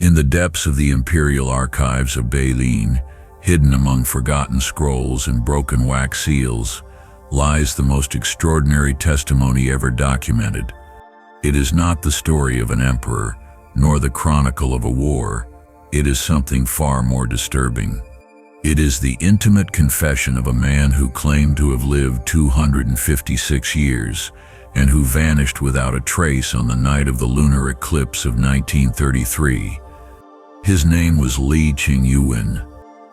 In the depths of the imperial archives of Beilin, hidden among forgotten scrolls and broken wax seals, lies the most extraordinary testimony ever documented. It is not the story of an emperor, nor the chronicle of a war. It is something far more disturbing. It is the intimate confession of a man who claimed to have lived 256 years and who vanished without a trace on the night of the lunar eclipse of 1933. His name was Li Ching-Yuen.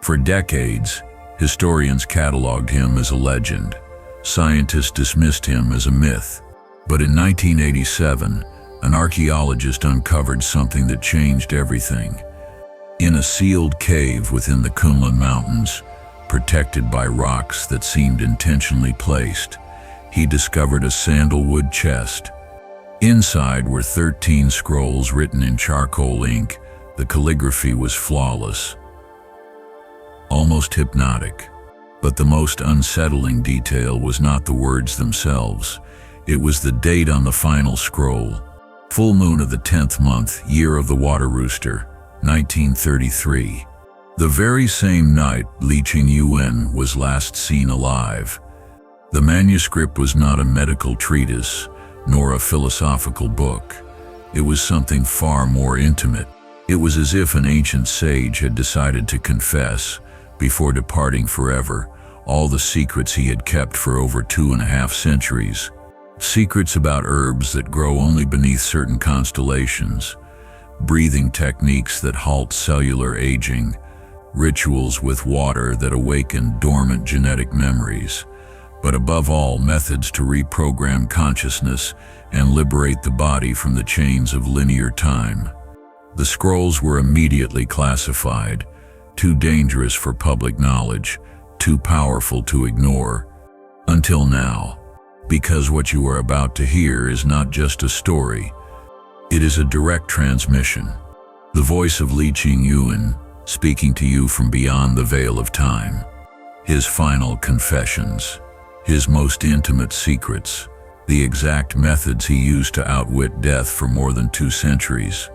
For decades, historians cataloged him as a legend. Scientists dismissed him as a myth. But in 1987, an archaeologist uncovered something that changed everything. In a sealed cave within the Kunlun Mountains, protected by rocks that seemed intentionally placed, he discovered a sandalwood chest. Inside were 13 scrolls written in charcoal ink. The calligraphy was flawless, almost hypnotic. But the most unsettling detail was not the words themselves. It was the date on the final scroll. Full moon of the 10th month, year of the water rooster, 1933. The very same night Li Ching-Yuen was last seen alive. The manuscript was not a medical treatise, nor a philosophical book. It was something far more intimate. It was as if an ancient sage had decided to confess, before departing forever, all the secrets he had kept for over 2.5 centuries. Secrets about herbs that grow only beneath certain constellations, breathing techniques that halt cellular aging, rituals with water that awaken dormant genetic memories, but above all, methods to reprogram consciousness and liberate the body from the chains of linear time. The scrolls were immediately classified, too dangerous for public knowledge, too powerful to ignore, until now. Because what you are about to hear is not just a story, it is a direct transmission. The voice of Li Ching-Yuen, speaking to you from beyond the veil of time. His final confessions, his most intimate secrets, the exact methods he used to outwit death for more than 2 centuries.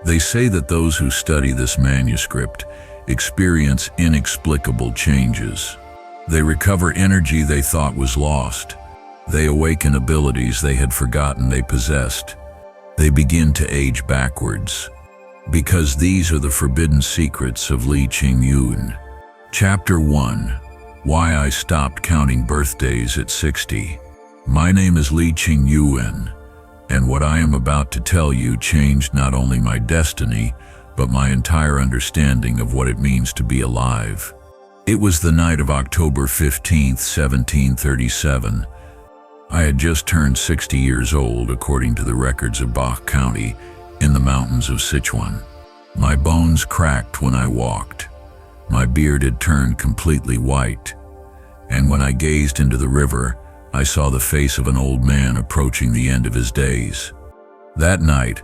They say that those who study this manuscript experience inexplicable changes. They recover energy they thought was lost. They awaken abilities they had forgotten they possessed. They begin to age backwards. Because these are the forbidden secrets of Li Ching-Yuen. Chapter 1. Why I Stopped Counting Birthdays at 60. My name is Li Ching-Yuen, and what I am about to tell you changed not only my destiny, but my entire understanding of what it means to be alive. It was the night of October 15, 1737. I had just turned 60 years old according to the records of Bach County in the mountains of Sichuan. My bones cracked when I walked. My beard had turned completely white. And when I gazed into the river, I saw the face of an old man approaching the end of his days. That night,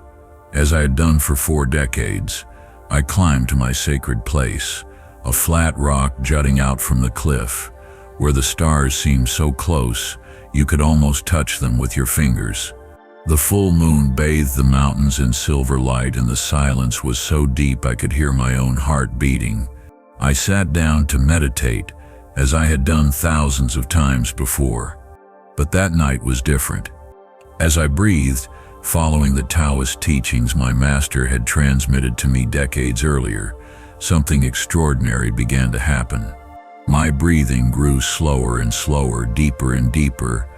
as I had done for 4 decades, I climbed to my sacred place, a flat rock jutting out from the cliff, where the stars seemed so close you could almost touch them with your fingers. The full moon bathed the mountains in silver light, and the silence was so deep I could hear my own heart beating. I sat down to meditate, as I had done thousands of times before. But that night was different. As I breathed, following the Taoist teachings my master had transmitted to me decades earlier, something extraordinary began to happen. My breathing grew slower and slower, deeper and deeper,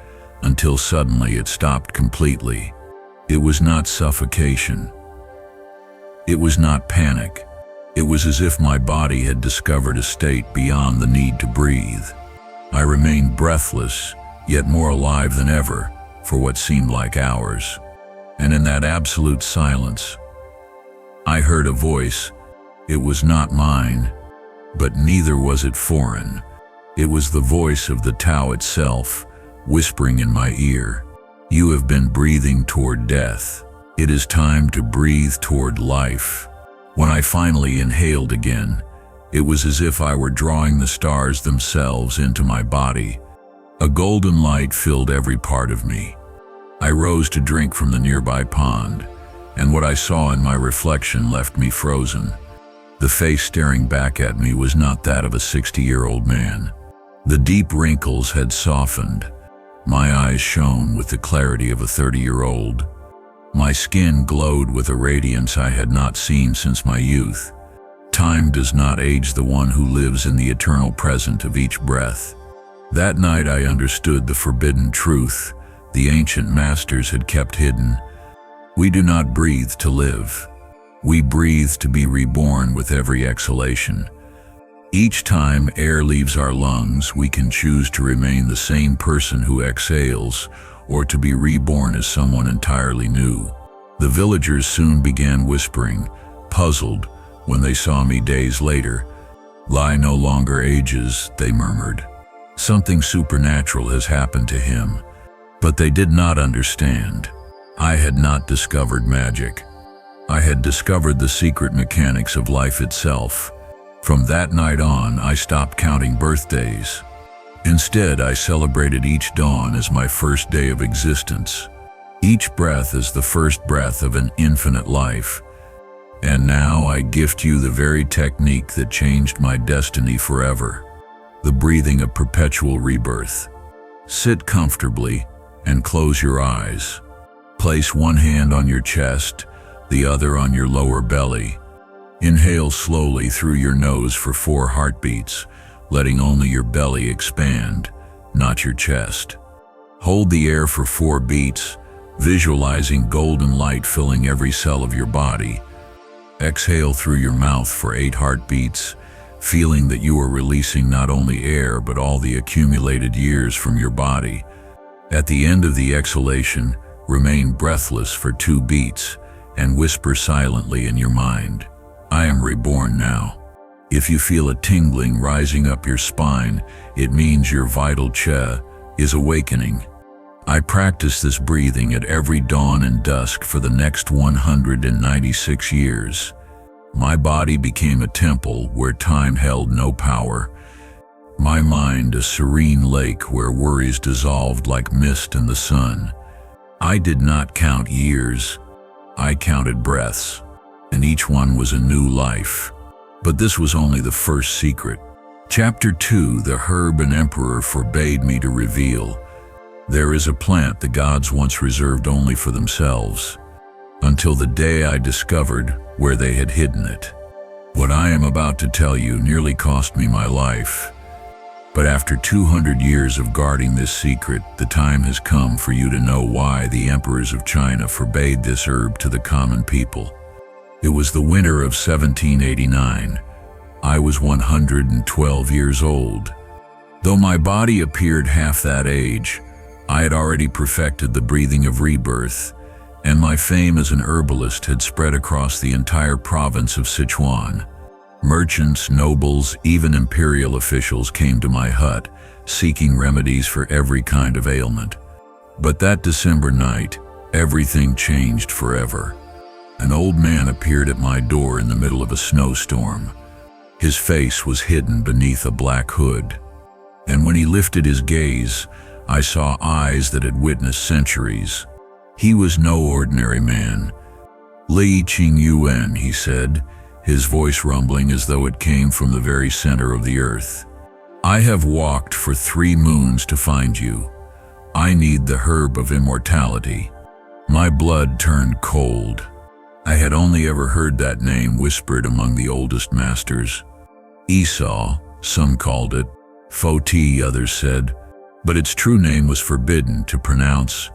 until suddenly it stopped completely. It was not suffocation. It was not panic. It was as if my body had discovered a state beyond the need to breathe. I remained breathless, yet more alive than ever, for what seemed like hours. And in that absolute silence, I heard a voice. It was not mine, but neither was it foreign. It was the voice of the Tao itself, whispering in my ear, "You have been breathing toward death. It is time to breathe toward life." When I finally inhaled again, it was as if I were drawing the stars themselves into my body. A golden light filled every part of me. I rose to drink from the nearby pond, and what I saw in my reflection left me frozen. The face staring back at me was not that of a 60-year-old man. The deep wrinkles had softened. My eyes shone with the clarity of a 30-year-old. My skin glowed with a radiance I had not seen since my youth. Time does not age the one who lives in the eternal present of each breath. That night I understood the forbidden truth the ancient masters had kept hidden. We do not breathe to live. We breathe to be reborn with every exhalation. Each time air leaves our lungs, we can choose to remain the same person who exhales, or to be reborn as someone entirely new. The villagers soon began whispering, puzzled, when they saw me days later. Li no longer ages, they murmured. Something supernatural has happened to him. But they did not understand. I had not discovered magic. I had discovered the secret mechanics of life itself. From that night on, I stopped counting birthdays. Instead, I celebrated each dawn as my first day of existence. Each breath is the first breath of an infinite life. And now I gift you the very technique that changed my destiny forever. The breathing of perpetual rebirth. Sit comfortably and close your eyes. Place one hand on your chest, the other on your lower belly. Inhale slowly through your nose for 4 heartbeats, letting only your belly expand, not your chest. Hold the air for 4 beats, visualizing golden light filling every cell of your body. Exhale through your mouth for 8 heartbeats, feeling that you are releasing not only air but all the accumulated years from your body. At the end of the exhalation, remain breathless for 2 beats and whisper silently in your mind, I am reborn now. If you feel a tingling rising up your spine, it means your vital chi is awakening. I practice this breathing at every dawn and dusk for the next 196 years. My body became a temple where time held no power. My mind a serene lake where worries dissolved like mist in the sun. I did not count years. I counted breaths, and each one was a new life. But this was only the first secret. Chapter 2, the herb an emperor forbade me to reveal. There is a plant the gods once reserved only for themselves, until the day I discovered where they had hidden it. What I am about to tell you nearly cost me my life. But after 200 years of guarding this secret, the time has come for you to know why the emperors of China forbade this herb to the common people. It was the winter of 1789. I was 112 years old. Though my body appeared half that age, I had already perfected the breathing of rebirth, and my fame as an herbalist had spread across the entire province of Sichuan. Merchants, nobles, even imperial officials came to my hut, seeking remedies for every kind of ailment. But that December night, everything changed forever. An old man appeared at my door in the middle of a snowstorm. His face was hidden beneath a black hood, and when he lifted his gaze, I saw eyes that had witnessed centuries. He was no ordinary man. Li Ching-Yuen, he said, his voice rumbling as though it came from the very center of the earth. I have walked for 3 moons to find you. I need the herb of immortality. My blood turned cold. I had only ever heard that name whispered among the oldest masters. Esau, some called it. Foti, others said. But its true name was forbidden to pronounce.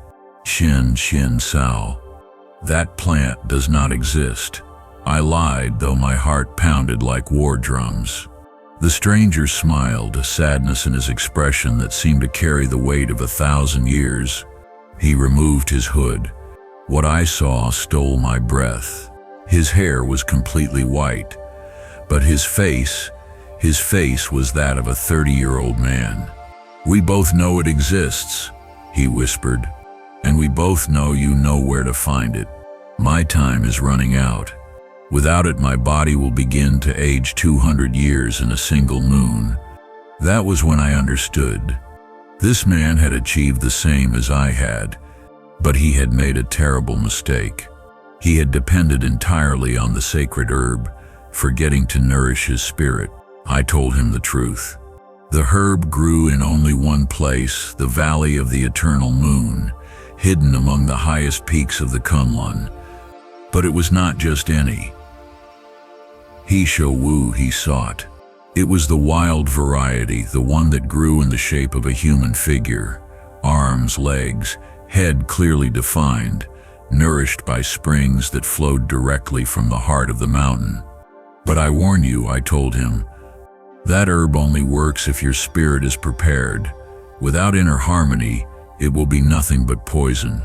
Shin Sao. That plant does not exist. I lied, though my heart pounded like war drums. The stranger smiled, a sadness in his expression that seemed to carry the weight of 1,000 years. He removed his hood. What I saw stole my breath. His hair was completely white, but his face was that of a 30-year-old man. We both know it exists, he whispered, and we both know you know where to find it. My time is running out. Without it, my body will begin to age 200 years in a single moon. That was when I understood. This man had achieved the same as I had, but he had made a terrible mistake. He had depended entirely on the sacred herb, forgetting to nourish his spirit. I told him the truth. The herb grew in only one place, the Valley of the Eternal Moon, hidden among the highest peaks of the Kunlun. But it was not just any He Shou Wu he sought. It was the wild variety, the one that grew in the shape of a human figure, arms, legs, head clearly defined, nourished by springs that flowed directly from the heart of the mountain. But I warn you, I told him, that herb only works if your spirit is prepared. Without inner harmony, it will be nothing but poison.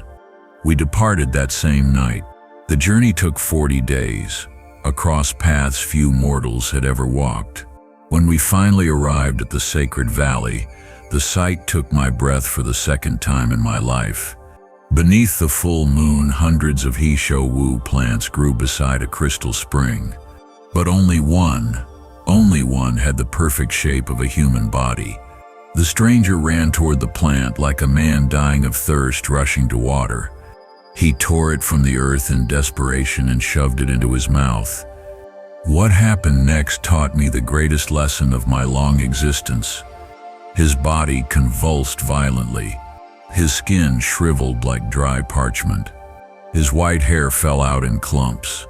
We departed that same night. The journey took 40 days, across paths few mortals had ever walked. When we finally arrived at the sacred valley, the sight took my breath for the second time in my life. Beneath the full moon, hundreds of He Shou Wu plants grew beside a crystal spring. But only one had the perfect shape of a human body. The stranger ran toward the plant like a man dying of thirst rushing to water. He tore it from the earth in desperation and shoved it into his mouth. What happened next taught me the greatest lesson of my long existence. His body convulsed violently. His skin shriveled like dry parchment. His white hair fell out in clumps.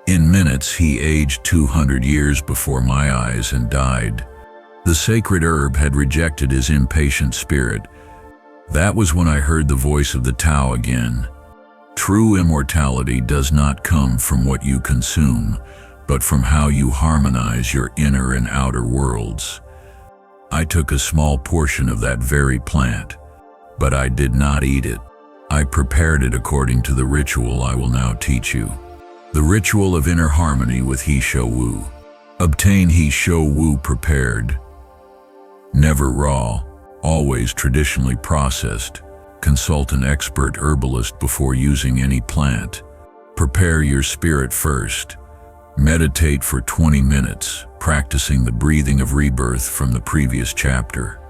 In minutes, he aged 200 years before my eyes and died. The sacred herb had rejected his impatient spirit. That was when I heard the voice of the Tao again. True immortality does not come from what you consume, but from how you harmonize your inner and outer worlds. I took a small portion of that very plant, but I did not eat it. I prepared it according to the ritual I will now teach you. The ritual of inner harmony with He Shou Wu. Obtain He Shou Wu prepared. Never raw, always traditionally processed. Consult an expert herbalist before using any plant. Prepare your spirit first. Meditate for 20 minutes, practicing the breathing of rebirth from the previous chapter.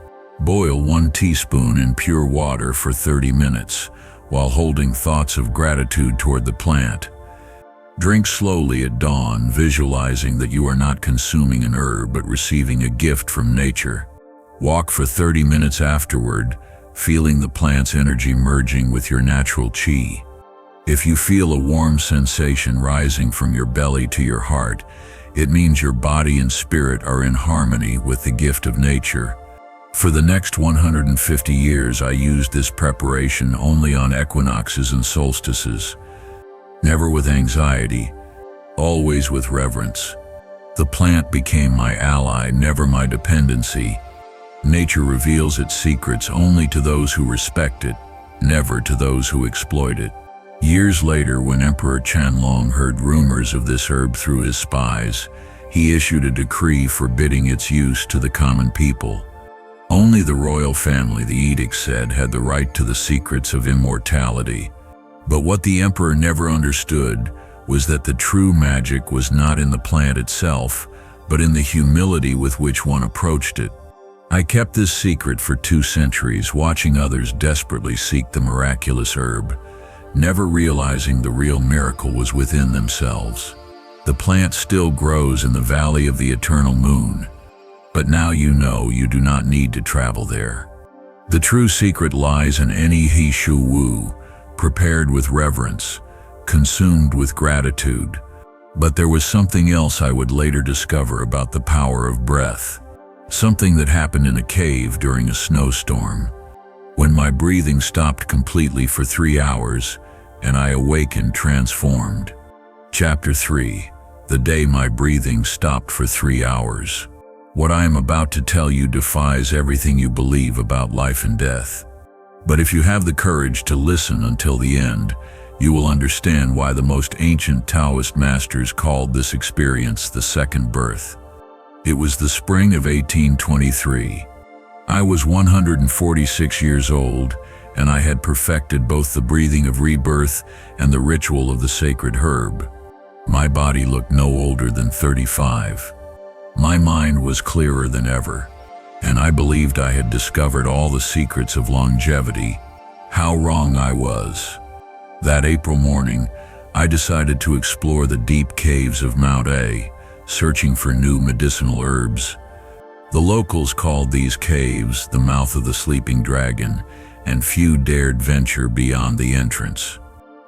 Boil 1 teaspoon in pure water for 30 minutes, while holding thoughts of gratitude toward the plant. Drink slowly at dawn, visualizing that you are not consuming an herb but receiving a gift from nature. Walk for 30 minutes afterward, feeling the plant's energy merging with your natural qi. If you feel a warm sensation rising from your belly to your heart, it means your body and spirit are in harmony with the gift of nature. For the next 150 years, I used this preparation only on equinoxes and solstices. Never with anxiety, always with reverence. The plant became my ally, never my dependency. Nature reveals its secrets only to those who respect it, never to those who exploit it. Years later, when Emperor Qianlong heard rumors of this herb through his spies, he issued a decree forbidding its use to the common people. Only the royal family, the edict said, had the right to the secrets of immortality. But what the emperor never understood was that the true magic was not in the plant itself, but in the humility with which one approached it. I kept this secret for 2 centuries, watching others desperately seek the miraculous herb, never realizing the real miracle was within themselves. The plant still grows in the Valley of the Eternal Moon, but now you know you do not need to travel there. The true secret lies in any He Shou Wu, prepared with reverence, consumed with gratitude. But there was something else I would later discover about the power of breath. Something that happened in a cave during a snowstorm, when my breathing stopped completely for 3 hours, and I awakened transformed. Chapter 3. The day my breathing stopped for 3 hours. What I am about to tell you defies everything you believe about life and death. But if you have the courage to listen until the end, you will understand why the most ancient Taoist masters called this experience the second birth. It was the spring of 1823. I was 146 years old, and I had perfected both the breathing of rebirth and the ritual of the sacred herb. My body looked no older than 35. My mind was clearer than ever, and I believed I had discovered all the secrets of longevity. How wrong I was. That April morning, I decided to explore the deep caves of Mount A, searching for new medicinal herbs. The locals called these caves the mouth of the sleeping dragon, and few dared venture beyond the entrance.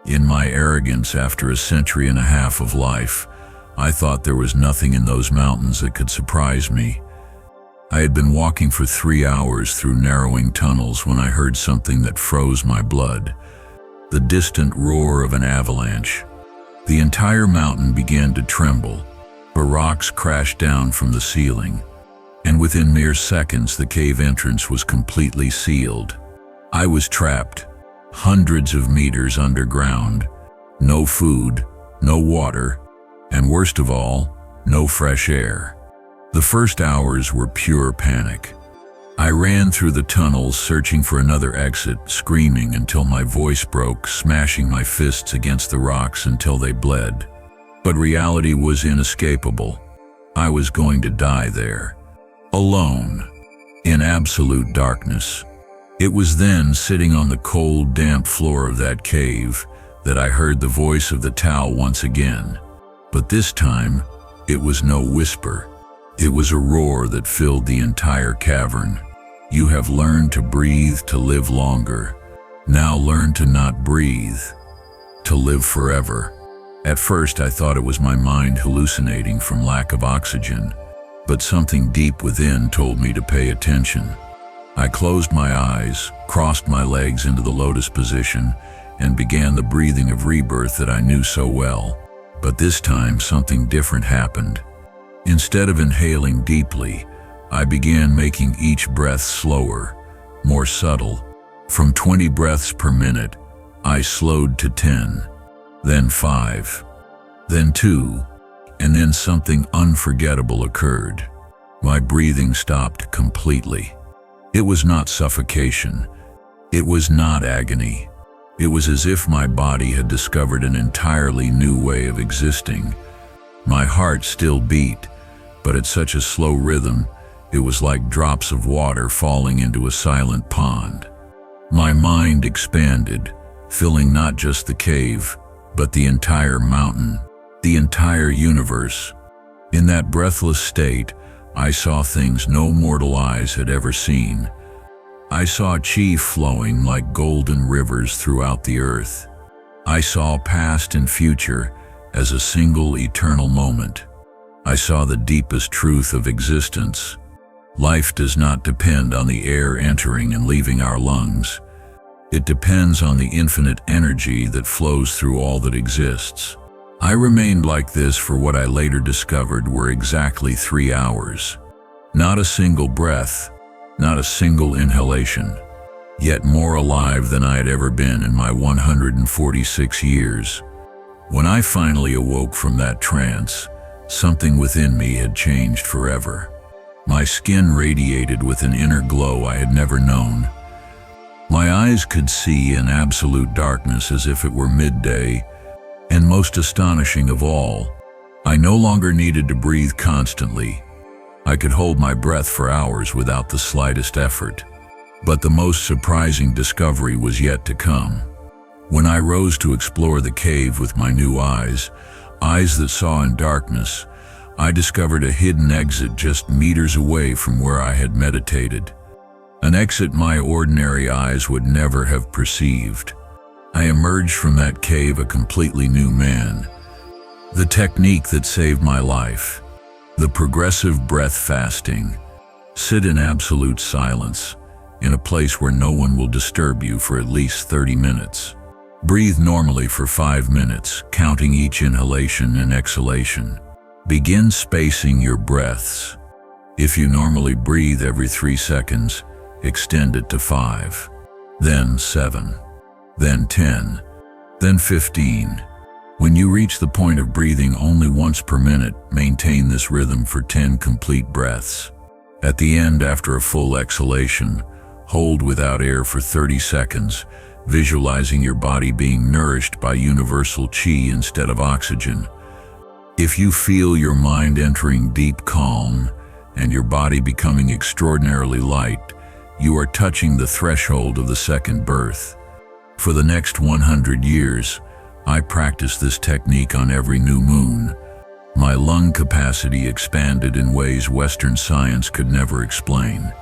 In my arrogance after a century and a half of life, I thought there was nothing in those mountains that could surprise me. I had been walking for 3 hours through narrowing tunnels when I heard something that froze my blood. The distant roar of an avalanche. The entire mountain began to tremble. The rocks crashed down from the ceiling, and within mere seconds the cave entrance was completely sealed. I was trapped, hundreds of meters underground. No food, no water, and worst of all, no fresh air. The first hours were pure panic. I ran through the tunnels searching for another exit, screaming until my voice broke, smashing my fists against the rocks until they bled. But reality was inescapable. I was going to die there, alone, in absolute darkness. It was then, sitting on the cold, damp floor of that cave, that I heard the voice of the Tao once again. But this time, it was no whisper. It was a roar that filled the entire cavern. You have learned to breathe to live longer. Now learn to not breathe, to live forever. At first I thought it was my mind hallucinating from lack of oxygen, but something deep within told me to pay attention. I closed my eyes, crossed my legs into the lotus position, and began the breathing of rebirth that I knew so well. But this time something different happened. Instead of inhaling deeply, I began making each breath slower, more subtle. From 20 breaths per minute, I slowed to 10, then 5, then 2, and then something unforgettable occurred. My breathing stopped completely. It was not suffocation. It was not agony. It was as if my body had discovered an entirely new way of existing. My heart still beat, but at such a slow rhythm, it was like drops of water falling into a silent pond. My mind expanded, filling not just the cave, but the entire mountain, the entire universe. In that breathless state, I saw things no mortal eyes had ever seen. I saw chi flowing like golden rivers throughout the earth. I saw past and future as a single eternal moment. I saw the deepest truth of existence. Life does not depend on the air entering and leaving our lungs. It depends on the infinite energy that flows through all that exists. I remained like this for what I later discovered were exactly 3 hours. Not a single breath, not a single inhalation, yet more alive than I had ever been in my 146 years. When I finally awoke from that trance, something within me had changed forever. My skin radiated with an inner glow I had never known. My eyes could see in absolute darkness as if it were midday, and most astonishing of all, I no longer needed to breathe constantly. I could hold my breath for hours without the slightest effort. But the most surprising discovery was yet to come. When I rose to explore the cave with my new eyes that saw in darkness, I discovered a hidden exit just meters away from where I had meditated. An exit my ordinary eyes would never have perceived. I emerged from that cave a completely new man. The technique that saved my life, the progressive breath fasting. Sit in absolute silence, in a place where no one will disturb you for at least 30 minutes. Breathe normally for 5 minutes, counting each inhalation and exhalation. Begin spacing your breaths. If you normally breathe every 3 seconds, extend it to 5, then 7, then 10, then 15. When you reach the point of breathing only once per minute, maintain this rhythm for 10 complete breaths. At the end, after a full exhalation, hold without air for 30 seconds, visualizing your body being nourished by universal chi instead of oxygen. If you feel your mind entering deep calm and your body becoming extraordinarily light, you are touching the threshold of the second birth. For the next 100 years, I practiced this technique on every new moon. My lung capacity expanded in ways Western science could never explain.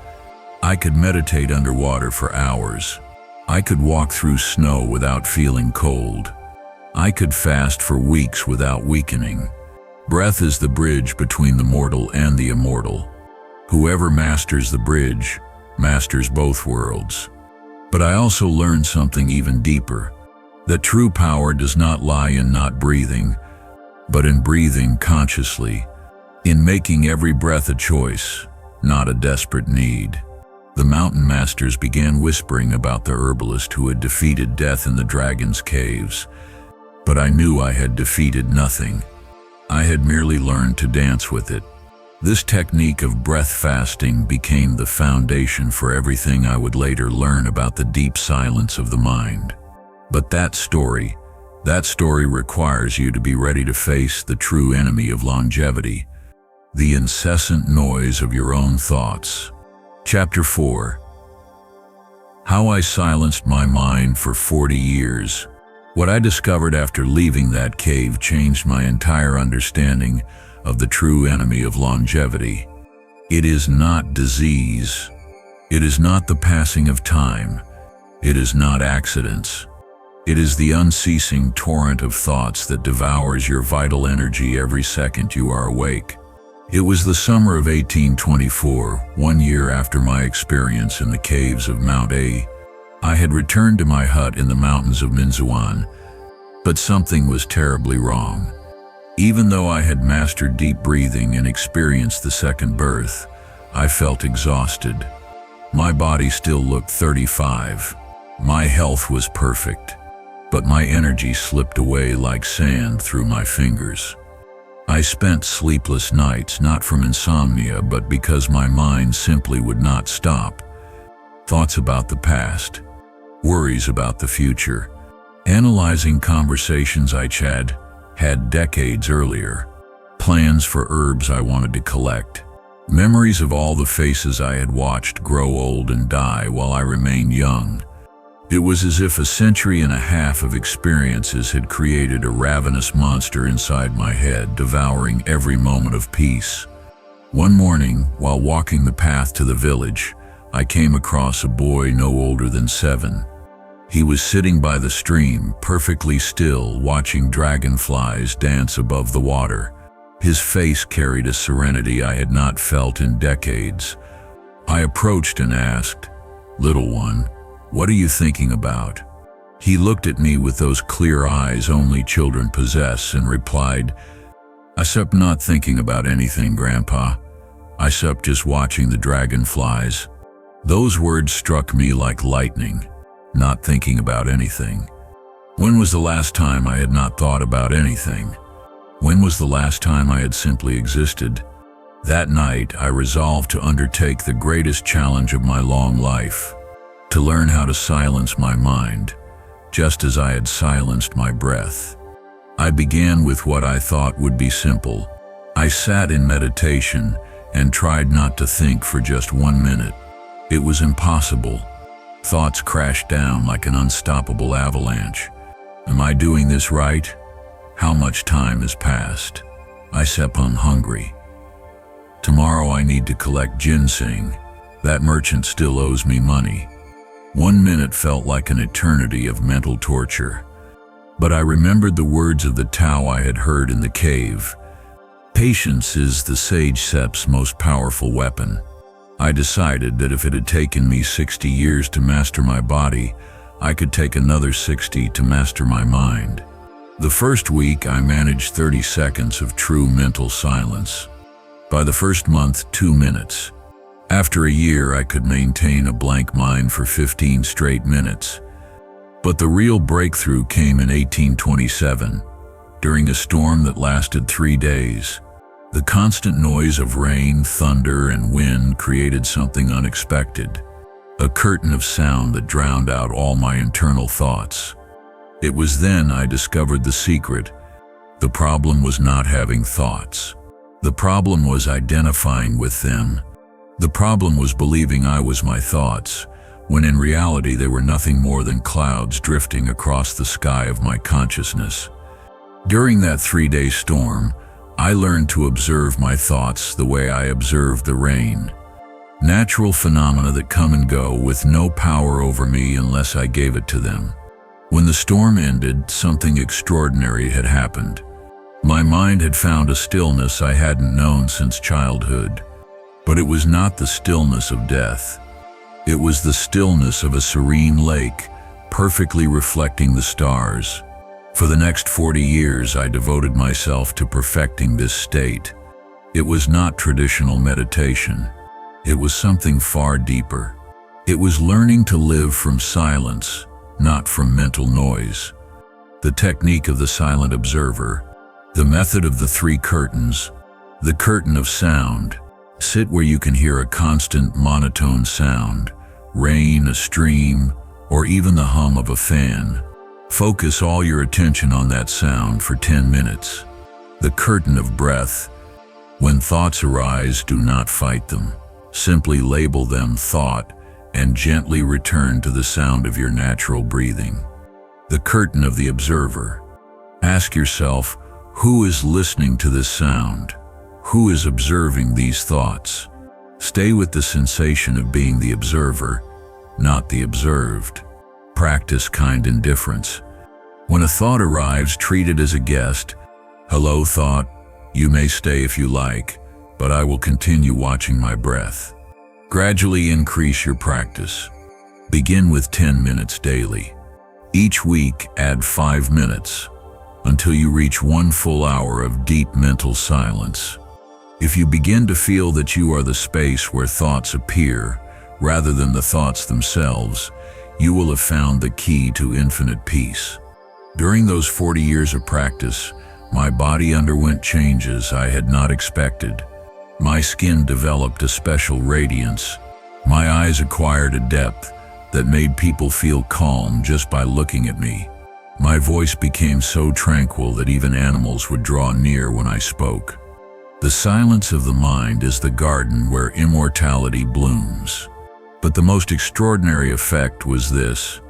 I could meditate underwater for hours. I could walk through snow without feeling cold. I could fast for weeks without weakening. Breath is the bridge between the mortal and the immortal. Whoever masters the bridge masters both worlds. But I also learned something even deeper, that true power does not lie in not breathing, but in breathing consciously, in making every breath a choice, not a desperate need. The mountain masters began whispering about the herbalist who had defeated death in the dragon's caves, but I knew I had defeated nothing. I had merely learned to dance with it. This technique of breath fasting became the foundation for everything I would later learn about the deep silence of the mind. But that story requires you to be ready to face the true enemy of longevity, the incessant noise of your own thoughts. Chapter 4. How I silenced my mind for 40 years. What I discovered after leaving that cave changed my entire understanding of the true enemy of longevity. It is not disease. It is not the passing of time. It is not accidents. It is the unceasing torrent of thoughts that devours your vital energy every second you are awake. It was the summer of 1824, 1 year after my experience in the caves of Mount A. I had returned to my hut in the mountains of Minzuan, but something was terribly wrong. Even though I had mastered deep breathing and experienced the second birth, I felt exhausted. My body still looked 35. My health was perfect, but my energy slipped away like sand through my fingers. I spent sleepless nights not from insomnia but because my mind simply would not stop. Thoughts about the past, worries about the future, analyzing conversations I had decades earlier, plans for herbs I wanted to collect, memories of all the faces I had watched grow old and die while I remained young. It was as if a century and a half of experiences had created a ravenous monster inside my head, devouring every moment of peace. One morning, while walking the path to the village, I came across a boy no older than 7. He was sitting by the stream, perfectly still, watching dragonflies dance above the water. His face carried a serenity I had not felt in decades. I approached and asked, "Little one, what are you thinking about?" He looked at me with those clear eyes only children possess and replied, "I sup not thinking about anything, Grandpa. I sup just watching the dragonflies." Those words struck me like lightning. Not thinking about anything. When was the last time I had not thought about anything? When was the last time I had simply existed? That night, I resolved to undertake the greatest challenge of my long life, to learn how to silence my mind, just as I had silenced my breath. I began with what I thought would be simple. I sat in meditation and tried not to think for just 1 minute. It was impossible. Thoughts crashed down like an unstoppable avalanche. Am I doing this right? How much time has passed? I said I'm hungry. Tomorrow I need to collect ginseng. That merchant still owes me money. 1 minute felt like an eternity of mental torture. But I remembered the words of the Tao I had heard in the cave. Patience is the sage Sep's most powerful weapon. I decided that if it had taken me 60 years to master my body, I could take another 60 to master my mind. The first week, I managed 30 seconds of true mental silence. By the first month, 2 minutes. After a year, I could maintain a blank mind for 15 straight minutes. But the real breakthrough came in 1827, during a storm that lasted 3 days. The constant noise of rain, thunder, and wind created something unexpected, a curtain of sound that drowned out all my internal thoughts. It was then I discovered the secret. The problem was not having thoughts. The problem was identifying with them. The problem was believing I was my thoughts, when in reality they were nothing more than clouds drifting across the sky of my consciousness. During that 3-day storm, I learned to observe my thoughts the way I observed the rain. Natural phenomena that come and go with no power over me unless I gave it to them. When the storm ended, something extraordinary had happened. My mind had found a stillness I hadn't known since childhood. But it was not the stillness of death. It was the stillness of a serene lake, perfectly reflecting the stars. For the next 40 years, I devoted myself to perfecting this state. It was not traditional meditation. It was something far deeper. It was learning to live from silence, not from mental noise. The technique of the silent observer, the method of the 3 curtains, the curtain of sound. Sit where you can hear a constant monotone sound, rain, a stream, or even the hum of a fan. Focus all your attention on that sound for 10 minutes. The curtain of breath. When thoughts arise, do not fight them. Simply label them thought and gently return to the sound of your natural breathing. The curtain of the observer. Ask yourself, who is listening to this sound? Who is observing these thoughts? Stay with the sensation of being the observer, not the observed. Practice kind indifference. When a thought arrives, treat it as a guest. Hello, thought. You may stay if you like, but I will continue watching my breath. Gradually increase your practice. Begin with 10 minutes daily. Each week, add 5 minutes, until you reach 1 full hour of deep mental silence. If you begin to feel that you are the space where thoughts appear, rather than the thoughts themselves, you will have found the key to infinite peace. During those 40 years of practice, my body underwent changes I had not expected. My skin developed a special radiance. My eyes acquired a depth that made people feel calm just by looking at me. My voice became so tranquil that even animals would draw near when I spoke. The silence of the mind is the garden where immortality blooms. But the most extraordinary effect was this.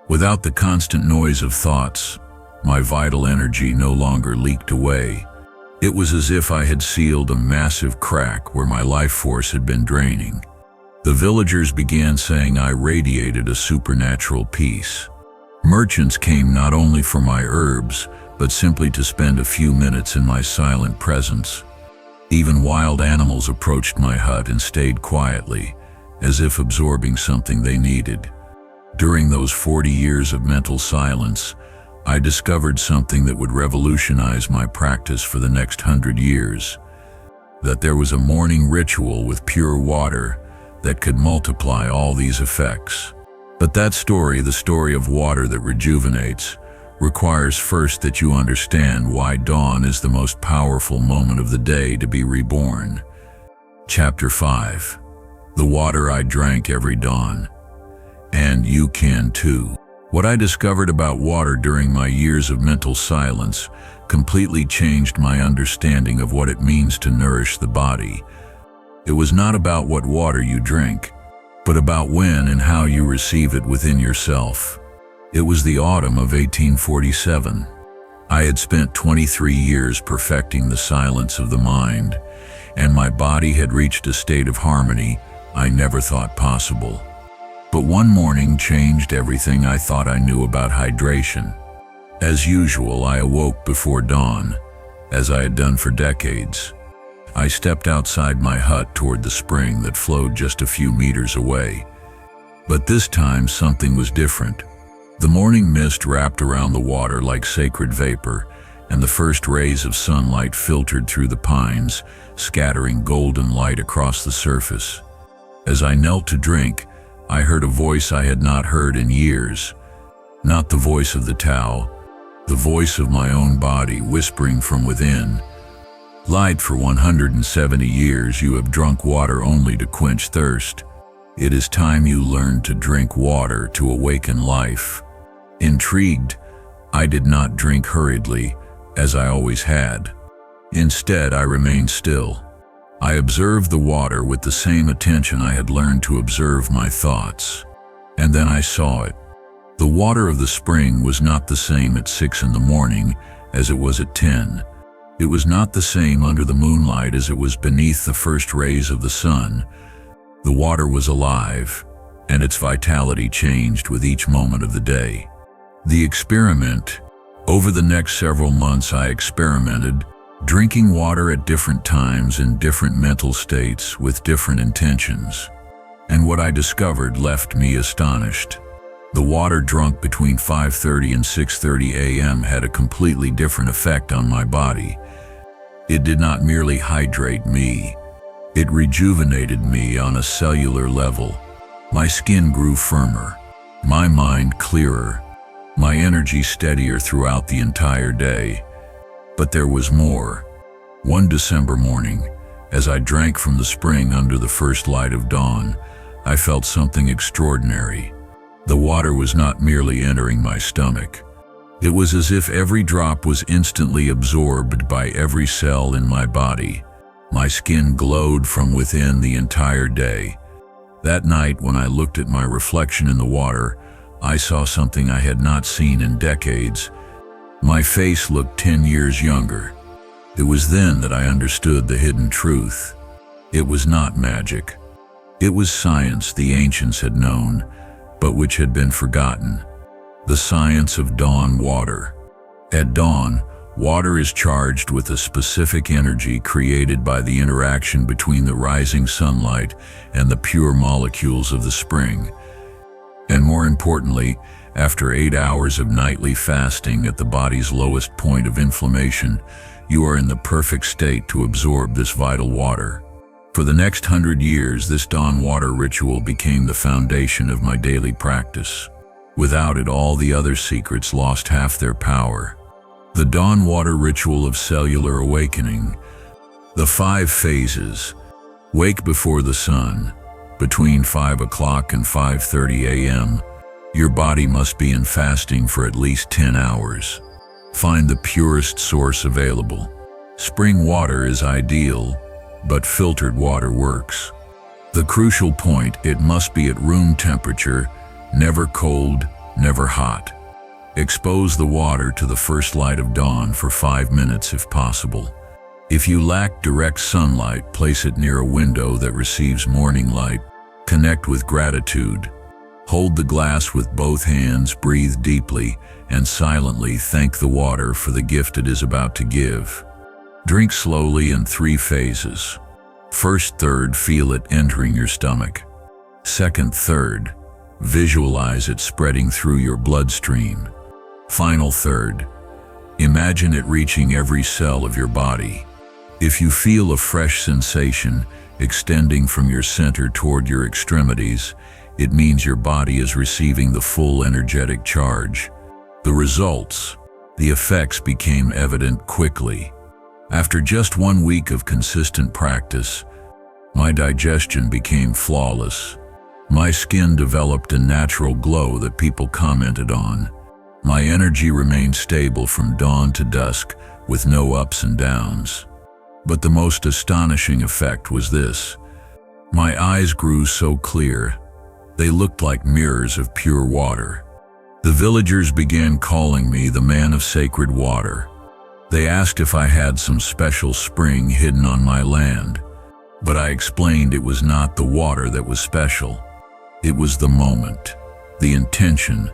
Without the constant noise of thoughts, my vital energy no longer leaked away. It was as if I had sealed a massive crack where my life force had been draining. The villagers began saying I radiated a supernatural peace. Merchants came not only for my herbs, but simply to spend a few minutes in my silent presence. Even wild animals approached my hut and stayed quietly, as if absorbing something they needed. During those 40 years of mental silence, I discovered something that would revolutionize my practice for the next 100 years. That there was a morning ritual with pure water that could multiply all these effects. But that story, the story of water that rejuvenates, requires first that you understand why dawn is the most powerful moment of the day to be reborn. Chapter 5. The water I drank every dawn. And you can too. What I discovered about water during my years of mental silence completely changed my understanding of what it means to nourish the body. It was not about what water you drink, but about when and how you receive it within yourself. It was the autumn of 1847. I had spent 23 years perfecting the silence of the mind, and my body had reached a state of harmony I never thought possible. But one morning changed everything I thought I knew about hydration. As usual, I awoke before dawn, as I had done for decades. I stepped outside my hut toward the spring that flowed just a few meters away. But this time something was different. The morning mist wrapped around the water like sacred vapor, and the first rays of sunlight filtered through the pines, scattering golden light across the surface. As I knelt to drink, I heard a voice I had not heard in years. Not the voice of the Tao, the voice of my own body whispering from within. Lied for 170 years, you have drunk water only to quench thirst. It is time you learned to drink water to awaken life. Intrigued, I did not drink hurriedly, as I always had. Instead, I remained still. I observed the water with the same attention I had learned to observe my thoughts. And then I saw it. The water of the spring was not the same at 6 in the morning as it was at 10. It was not the same under the moonlight as it was beneath the first rays of the sun. The water was alive, and its vitality changed with each moment of the day. The experiment. Over the next several months I experimented, drinking water at different times in different mental states with different intentions. And what I discovered left me astonished. The water drunk between 5:30 and 6:30 a.m. had a completely different effect on my body. It did not merely hydrate me, it rejuvenated me on a cellular level. My skin grew firmer, my mind clearer, my energy steadier throughout the entire day. But there was more. One December morning, as I drank from the spring under the first light of dawn, I felt something extraordinary. The water was not merely entering my stomach. It was as if every drop was instantly absorbed by every cell in my body. My skin glowed from within the entire day. That night, when I looked at my reflection in the water, I saw something I had not seen in decades. My face looked 10 years younger. It was then that I understood the hidden truth. It was not magic. It was science the ancients had known, but which had been forgotten. The science of dawn water. At dawn, water is charged with a specific energy created by the interaction between the rising sunlight and the pure molecules of the spring. And more importantly, after 8 hours of nightly fasting at the body's lowest point of inflammation, you are in the perfect state to absorb this vital water. For the next 100 years, this dawn water ritual became the foundation of my daily practice. Without it, all the other secrets lost half their power. The dawn water ritual of cellular awakening. The 5 phases. Wake before the sun. Between 5 o'clock and 5:30 a.m., your body must be in fasting for at least 10 hours. Find the purest source available. Spring water is ideal, but filtered water works. The crucial point, it must be at room temperature, never cold, never hot. Expose the water to the first light of dawn for 5 minutes if possible. If you lack direct sunlight, place it near a window that receives morning light. Connect with gratitude. Hold the glass with both hands, breathe deeply, and silently thank the water for the gift it is about to give. Drink slowly in 3 phases. First third, feel it entering your stomach. Second third, visualize it spreading through your bloodstream. Final third, imagine it reaching every cell of your body. If you feel a fresh sensation extending from your center toward your extremities, it means your body is receiving the full energetic charge. The results, the effects became evident quickly. After just 1 week of consistent practice, my digestion became flawless. My skin developed a natural glow that people commented on. My energy remained stable from dawn to dusk with no ups and downs. But the most astonishing effect was this. My eyes grew so clear, they looked like mirrors of pure water. The villagers began calling me the man of sacred water. They asked if I had some special spring hidden on my land, but I explained it was not the water that was special. It was the moment, the intention,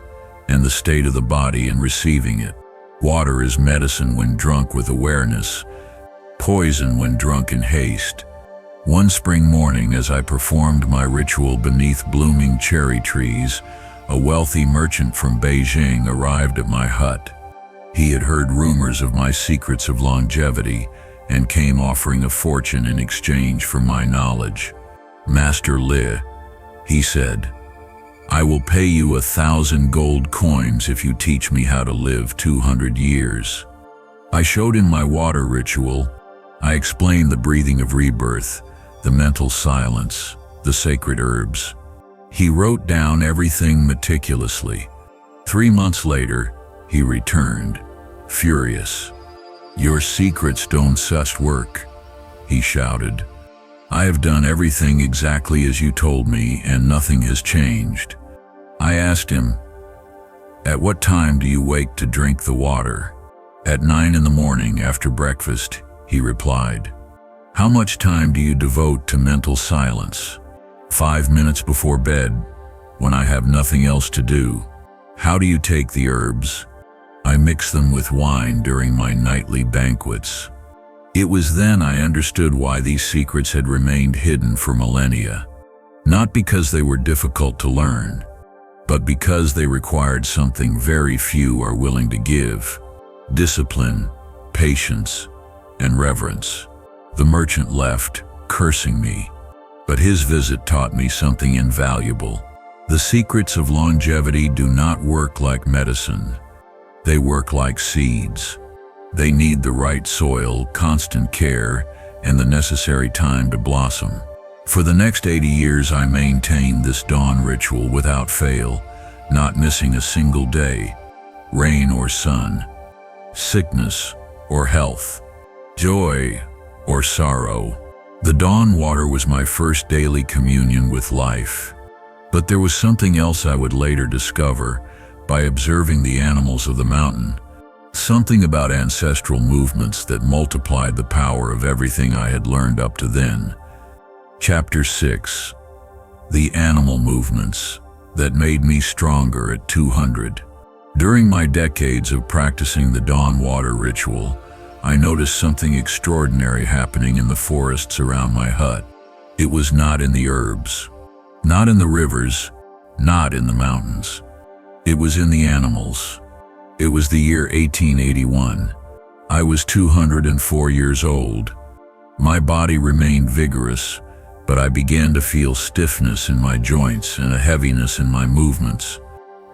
and the state of the body in receiving it. Water is medicine when drunk with awareness, poison when drunk in haste. One spring morning, as I performed my ritual beneath blooming cherry trees, a wealthy merchant from Beijing arrived at my hut. He had heard rumors of my secrets of longevity and came offering a fortune in exchange for my knowledge. "Master Li," he said, "I will pay you 1,000 gold coins if you teach me how to live 200 years. I showed him my water ritual. I explained the breathing of rebirth, the mental silence, the sacred herbs. He wrote down everything meticulously. 3 months later, he returned, furious. "Your secrets don't just work," he shouted. "I have done everything exactly as you told me and nothing has changed." I asked him, "At what time do you wake to drink the water?" "At 9 in the morning after breakfast," he replied. "How much time do you devote to mental silence?" 5 minutes before bed, when I have nothing else to do." "How do you take the herbs?" "I mix them with wine during my nightly banquets." It was then I understood why these secrets had remained hidden for millennia. Not because they were difficult to learn, but because they required something very few are willing to give: discipline, patience, and reverence. The merchant left, cursing me, but his visit taught me something invaluable. The secrets of longevity do not work like medicine. They work like seeds. They need the right soil, constant care, and the necessary time to blossom. For the next 80 years I maintained this dawn ritual without fail, not missing a single day, rain or sun, sickness or health, joy or sorrow. The dawn water was my first daily communion with life. But there was something else I would later discover by observing the animals of the mountain. Something about ancestral movements that multiplied the power of everything I had learned up to then. Chapter 6. The Animal Movements That Made Me Stronger at 200. During my decades of practicing the dawn water ritual, I noticed something extraordinary happening in the forests around my hut. It was not in the herbs, not in the rivers, not in the mountains. It was in the animals. It was the year 1881. I was 204 years old. My body remained vigorous, but I began to feel stiffness in my joints and a heaviness in my movements.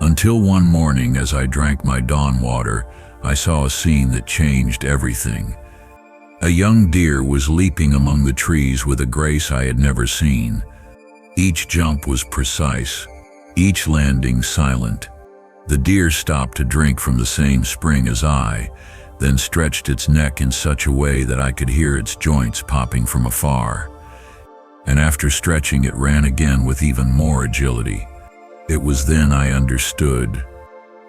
Until one morning, as I drank my dawn water, I saw a scene that changed everything. A young deer was leaping among the trees with a grace I had never seen. Each jump was precise, each landing silent. The deer stopped to drink from the same spring as I, then stretched its neck in such a way that I could hear its joints popping from afar. And after stretching, it ran again with even more agility. It was then I understood.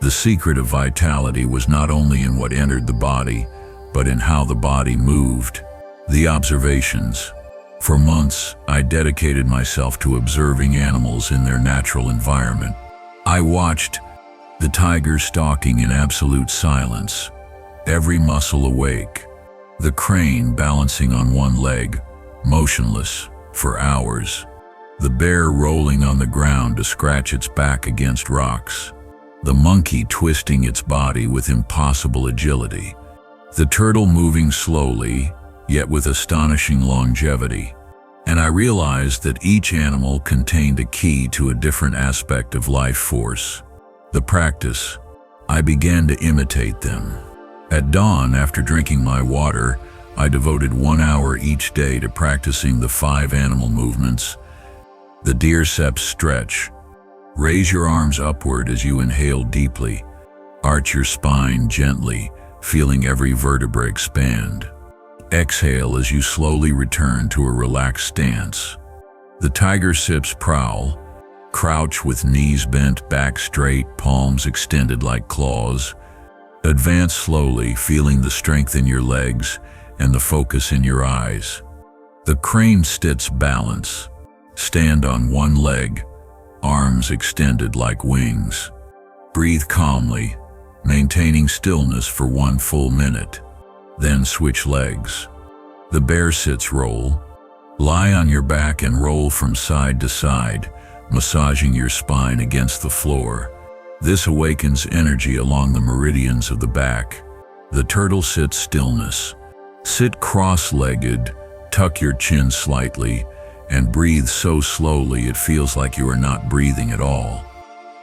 The secret of vitality was not only in what entered the body, but in how the body moved. The observations. For months, I dedicated myself to observing animals in their natural environment. I watched the tiger stalking in absolute silence, every muscle awake, the crane balancing on one leg, motionless, for hours, the bear rolling on the ground to scratch its back against rocks, the monkey twisting its body with impossible agility, the turtle moving slowly, yet with astonishing longevity. And I realized that each animal contained a key to a different aspect of life force. The practice. I began to imitate them. At dawn, after drinking my water, I devoted 1 hour each day to practicing the 5 animal movements. The deerceps stretch. Raise your arms upward as you inhale deeply. Arch your spine gently, feeling every vertebra expand. Exhale as you slowly return to a relaxed stance. The tiger sips prowl. Crouch with knees bent, back straight, palms extended like claws. Advance slowly, feeling the strength in your legs and the focus in your eyes. The crane sits balance. Stand on one leg, arms extended like wings. Breathe calmly, maintaining stillness for 1 full minute. Then switch legs. The bear sits roll. Lie on your back and roll from side to side, massaging your spine against the floor. This awakens energy along the meridians of the back. The turtle sits stillness. Sit cross-legged, tuck your chin slightly, and breathe so slowly it feels like you are not breathing at all.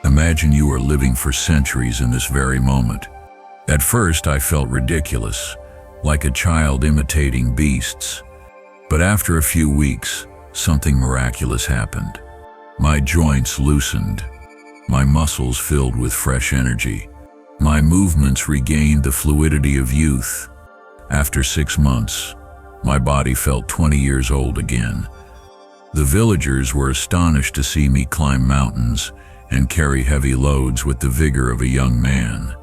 Imagine you are living for centuries in this very moment. At first I felt ridiculous, like a child imitating beasts. But after a few weeks, something miraculous happened. My joints loosened. My muscles filled with fresh energy. My movements regained the fluidity of youth. After 6 months, my body felt 20 years old again. The villagers were astonished to see me climb mountains, and carry heavy loads with the vigor of a young man.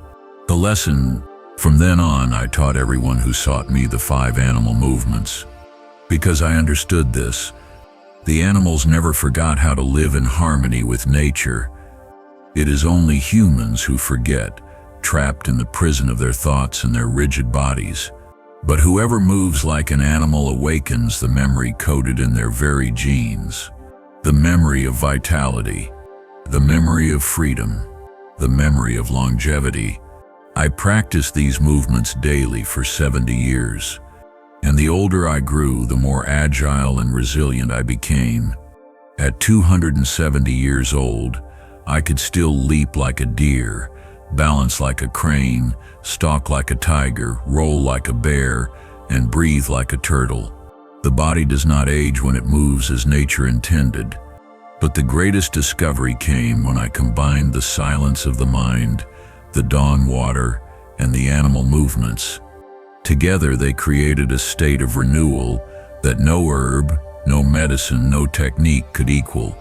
The lesson: from then on, I taught everyone who sought me the 5 animal movements. Because I understood this, the animals never forgot how to live in harmony with nature. It is only humans who forget, trapped in the prison of their thoughts and their rigid bodies. But whoever moves like an animal awakens the memory coded in their very genes. The memory of vitality, the memory of freedom, the memory of longevity. I practiced these movements daily for 70 years. And the older I grew, the more agile and resilient I became. At 270 years old, I could still leap like a deer, balance like a crane, stalk like a tiger, roll like a bear, and breathe like a turtle. The body does not age when it moves as nature intended. But the greatest discovery came when I combined the silence of the mind, the dawn water, and the animal movements. Together they created a state of renewal that no herb, no medicine, no technique could equal.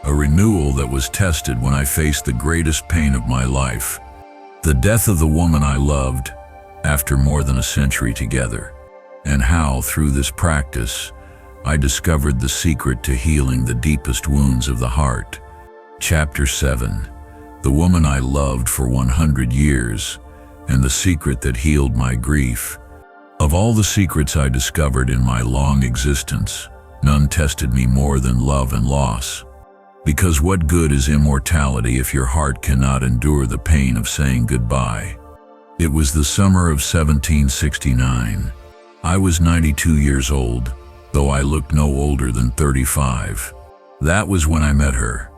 A renewal that was tested when I faced the greatest pain of my life, the death of the woman I loved, after more than a century together. And how, through this practice, I discovered the secret to healing the deepest wounds of the heart. Chapter 7. The woman I loved for 100 years, and the secret that healed my grief. Of all the secrets I discovered in my long existence, none tested me more than love and loss. Because what good is immortality if your heart cannot endure the pain of saying goodbye? It was the summer of 1769. I was 92 years old, though I looked no older than 35. That was when I met her.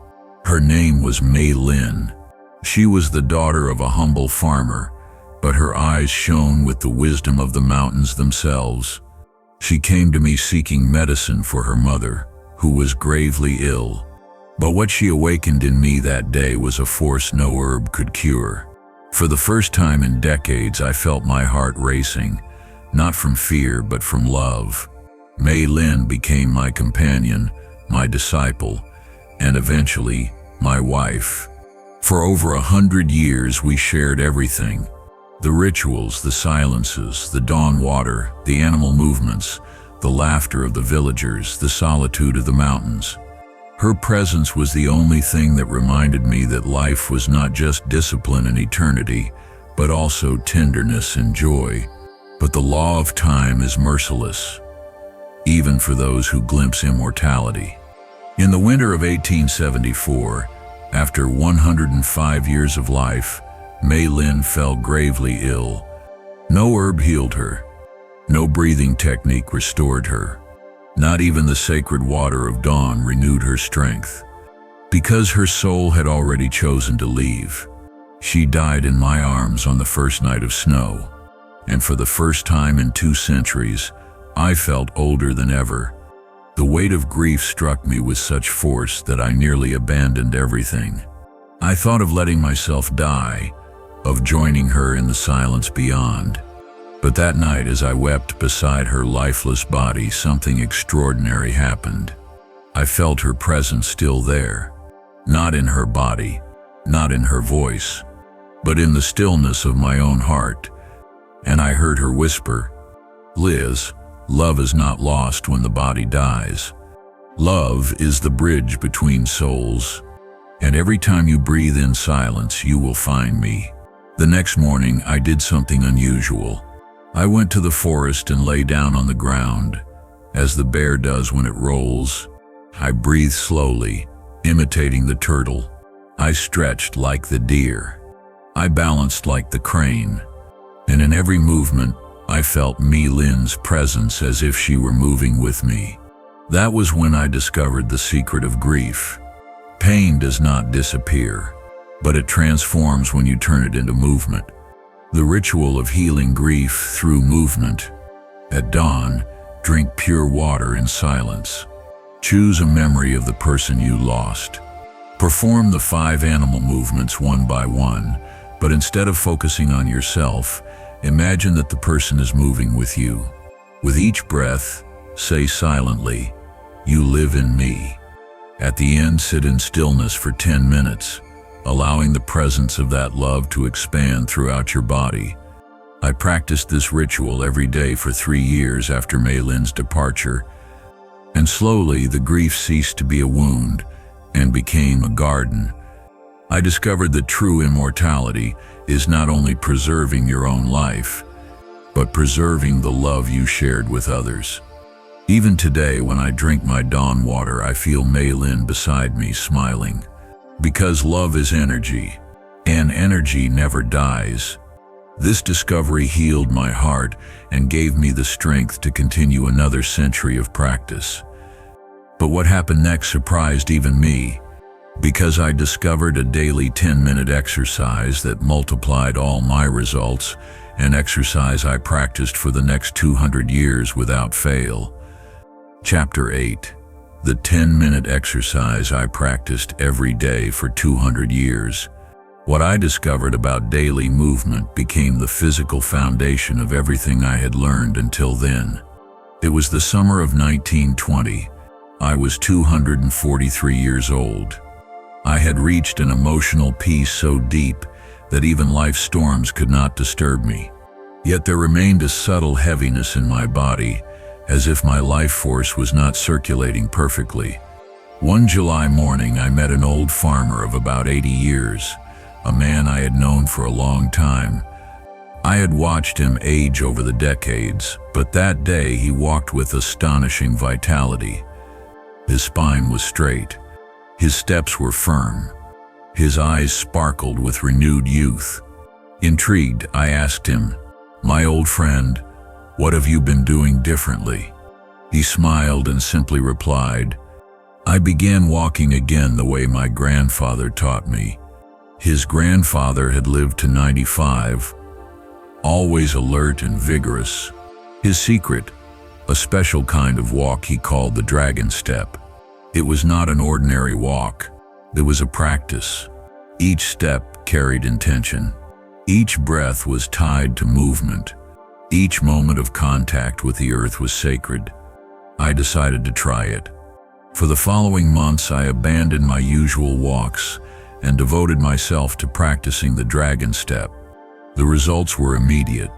Her name was Mei Lin. She was the daughter of a humble farmer, but her eyes shone with the wisdom of the mountains themselves. She came to me seeking medicine for her mother, who was gravely ill. But what she awakened in me that day was a force no herb could cure. For the first time in decades, I felt my heart racing, not from fear but from love. Mei Lin became my companion, my disciple, and eventually my wife. For over 100 years we shared everything. The rituals, the silences, the dawn water, the animal movements, the laughter of the villagers, the solitude of the mountains. Her presence was the only thing that reminded me that life was not just discipline and eternity, but also tenderness and joy. But the law of time is merciless, even for those who glimpse immortality. In the winter of 1874, after 105 years of life, Mei Lin fell gravely ill. No herb healed her. No breathing technique restored her. Not even the sacred water of dawn renewed her strength. Because her soul had already chosen to leave, she died in my arms on the first night of snow. And for the first time in 2 centuries, I felt older than ever. The weight of grief struck me with such force that I nearly abandoned everything. I thought of letting myself die, of joining her in the silence beyond. But that night, as I wept beside her lifeless body, something extraordinary happened. I felt her presence still there, not in her body, not in her voice, but in the stillness of my own heart. And I heard her whisper, "Liz, love is not lost when the body dies. Love is the bridge between souls. And every time you breathe in silence, you will find me." The next morning, I did something unusual. I went to the forest and lay down on the ground, as the bear does when it rolls. I breathed slowly, imitating the turtle. I stretched like the deer. I balanced like the crane. And in every movement, I felt Mei Lin's presence as if she were moving with me. That was when I discovered the secret of grief. Pain does not disappear, but it transforms when you turn it into movement. The ritual of healing grief through movement. At dawn, drink pure water in silence. Choose a memory of the person you lost. Perform the 5 animal movements one by one, but instead of focusing on yourself, imagine that the person is moving with you. With each breath, say silently, "You live in me." At the end, sit in stillness for 10 minutes, allowing the presence of that love to expand throughout your body. I practiced this ritual every day for 3 years after Mei Lin's departure, and slowly the grief ceased to be a wound and became a garden. I discovered that true immortality is not only preserving your own life, but preserving the love you shared with others. Even today, when I drink my dawn water, I feel Mei Lin beside me smiling. Because love is energy, and energy never dies. This discovery healed my heart and gave me the strength to continue another century of practice. But what happened next surprised even me, because I discovered a daily 10-minute exercise that multiplied all my results, an exercise I practiced for the next 200 years without fail. Chapter 8. The 10-minute exercise I practiced every day for 200 years. What I discovered about daily movement became the physical foundation of everything I had learned until then. It was the summer of 1920. I was 243 years old. I had reached an emotional peace so deep that even life's storms could not disturb me. Yet there remained a subtle heaviness in my body, as if my life force was not circulating perfectly. One July morning, I met an old farmer of about 80 years, a man I had known for a long time. I had watched him age over the decades, but that day he walked with astonishing vitality. His spine was straight. His steps were firm. His eyes sparkled with renewed youth. Intrigued, I asked him, "My old friend, what have you been doing differently?" He smiled and simply replied, "I began walking again the way my grandfather taught me." His grandfather had lived to 95, always alert and vigorous. His secret, a special kind of walk he called the dragon step. It was not an ordinary walk. It was a practice. Each step carried intention. Each breath was tied to movement. Each moment of contact with the earth was sacred. I decided to try it. For the following months, I abandoned my usual walks and devoted myself to practicing the dragon step. The results were immediate.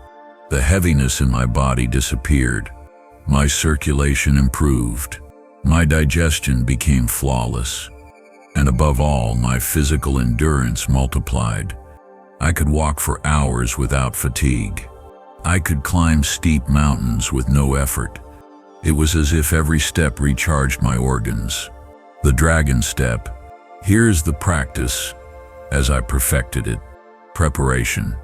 The heaviness in my body disappeared. My circulation improved. My digestion became flawless. And above all, my physical endurance multiplied. I could walk for hours without fatigue. I could climb steep mountains with no effort. It was as if every step recharged my organs. The dragon step. Here's the practice as I perfected it. Preparation.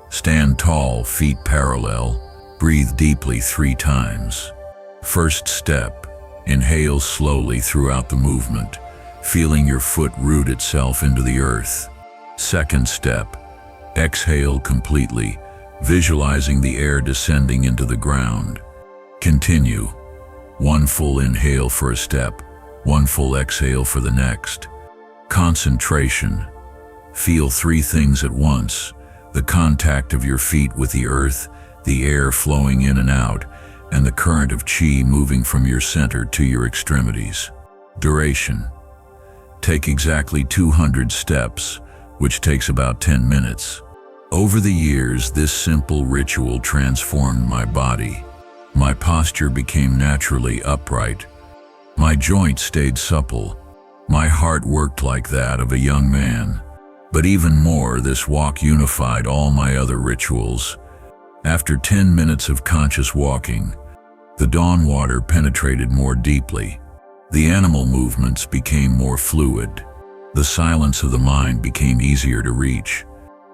Stand tall, feet parallel. Breathe deeply 3 times. First step. Inhale slowly throughout the movement, feeling your foot root itself into the earth. Second step. Exhale completely, visualizing the air descending into the ground. Continue. 1 full inhale for a step, 1 full exhale for the next. Concentration. Feel 3 things at once: the contact of your feet with the earth, the air flowing in and out, and the current of qi moving from your center to your extremities. Duration. Take exactly 200 steps, which takes about 10 minutes. Over the years, this simple ritual transformed my body. My posture became naturally upright. My joints stayed supple. My heart worked like that of a young man. But even more, this walk unified all my other rituals. After 10 minutes of conscious walking, the dawn water penetrated more deeply. The animal movements became more fluid. The silence of the mind became easier to reach.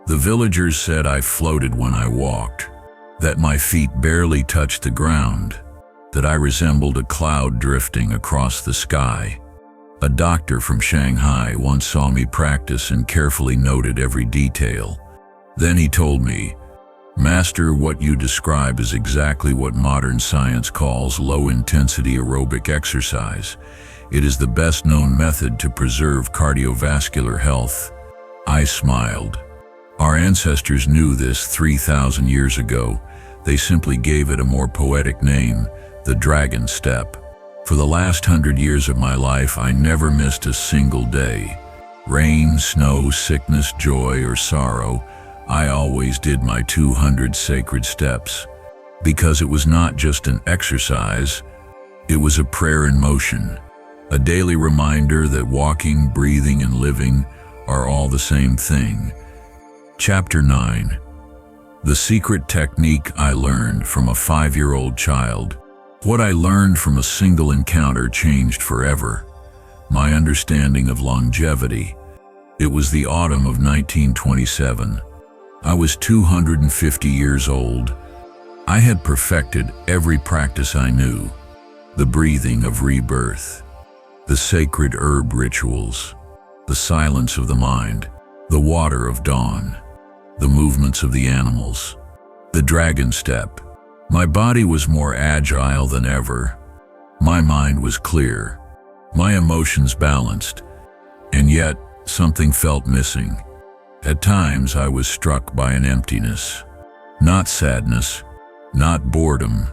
The villagers said I floated when I walked, that my feet barely touched the ground, that I resembled a cloud drifting across the sky. A doctor from Shanghai once saw me practice and carefully noted every detail. Then he told me, "Master, what you describe is exactly what modern science calls low-intensity aerobic exercise. It is the best-known method to preserve cardiovascular health." I smiled. Our ancestors knew this 3,000 years ago. They simply gave it a more poetic name, the dragon step. For the last 100 years of my life, I never missed a single day. Rain, snow, sickness, joy, or sorrow, I always did my 200 sacred steps. Because it was not just an exercise, it was a prayer in motion. A daily reminder that walking, breathing, and living are all the same thing. Chapter 9. The secret technique I learned from a 5-year-old child. What I learned from a single encounter changed forever. My understanding of longevity. It was the autumn of 1927. I was 250 years old. I had perfected every practice I knew. The breathing of rebirth, the sacred herb rituals, the silence of the mind, the water of dawn, the movements of the animals, the dragon step. My body was more agile than ever. My mind was clear, my emotions balanced, and yet something felt missing. At times I was struck by an emptiness, not sadness, not boredom,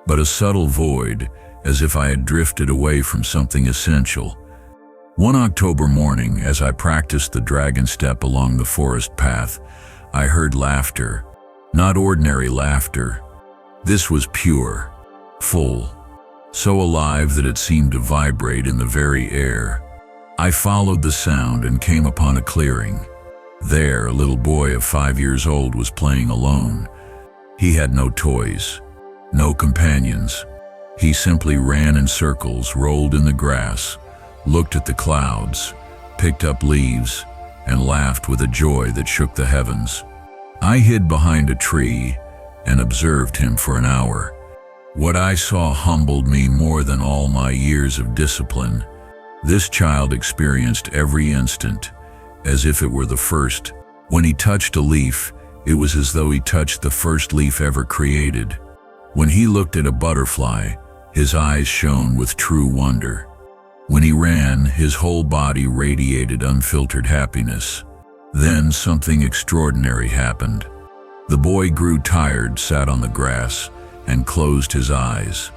but a subtle void, as if I had drifted away from something essential. One October morning, as I practiced the dragon step along the forest path, I heard laughter, not ordinary laughter. This was pure, full, so alive that it seemed to vibrate in the very air. I followed the sound and came upon a clearing. There, a little boy of 5 years old was playing alone. He had no toys, no companions. He simply ran in circles, rolled in the grass, looked at the clouds, picked up leaves, and laughed with a joy that shook the heavens. I hid behind a tree and observed him for an hour. What I saw humbled me more than all my years of discipline. This child experienced every instant as if it were the first. When he touched a leaf, it was as though he touched the first leaf ever created. When he looked at a butterfly, his eyes shone with true wonder. When he ran, his whole body radiated unfiltered happiness. Then something extraordinary happened. The boy grew tired, sat on the grass, and closed his eyes.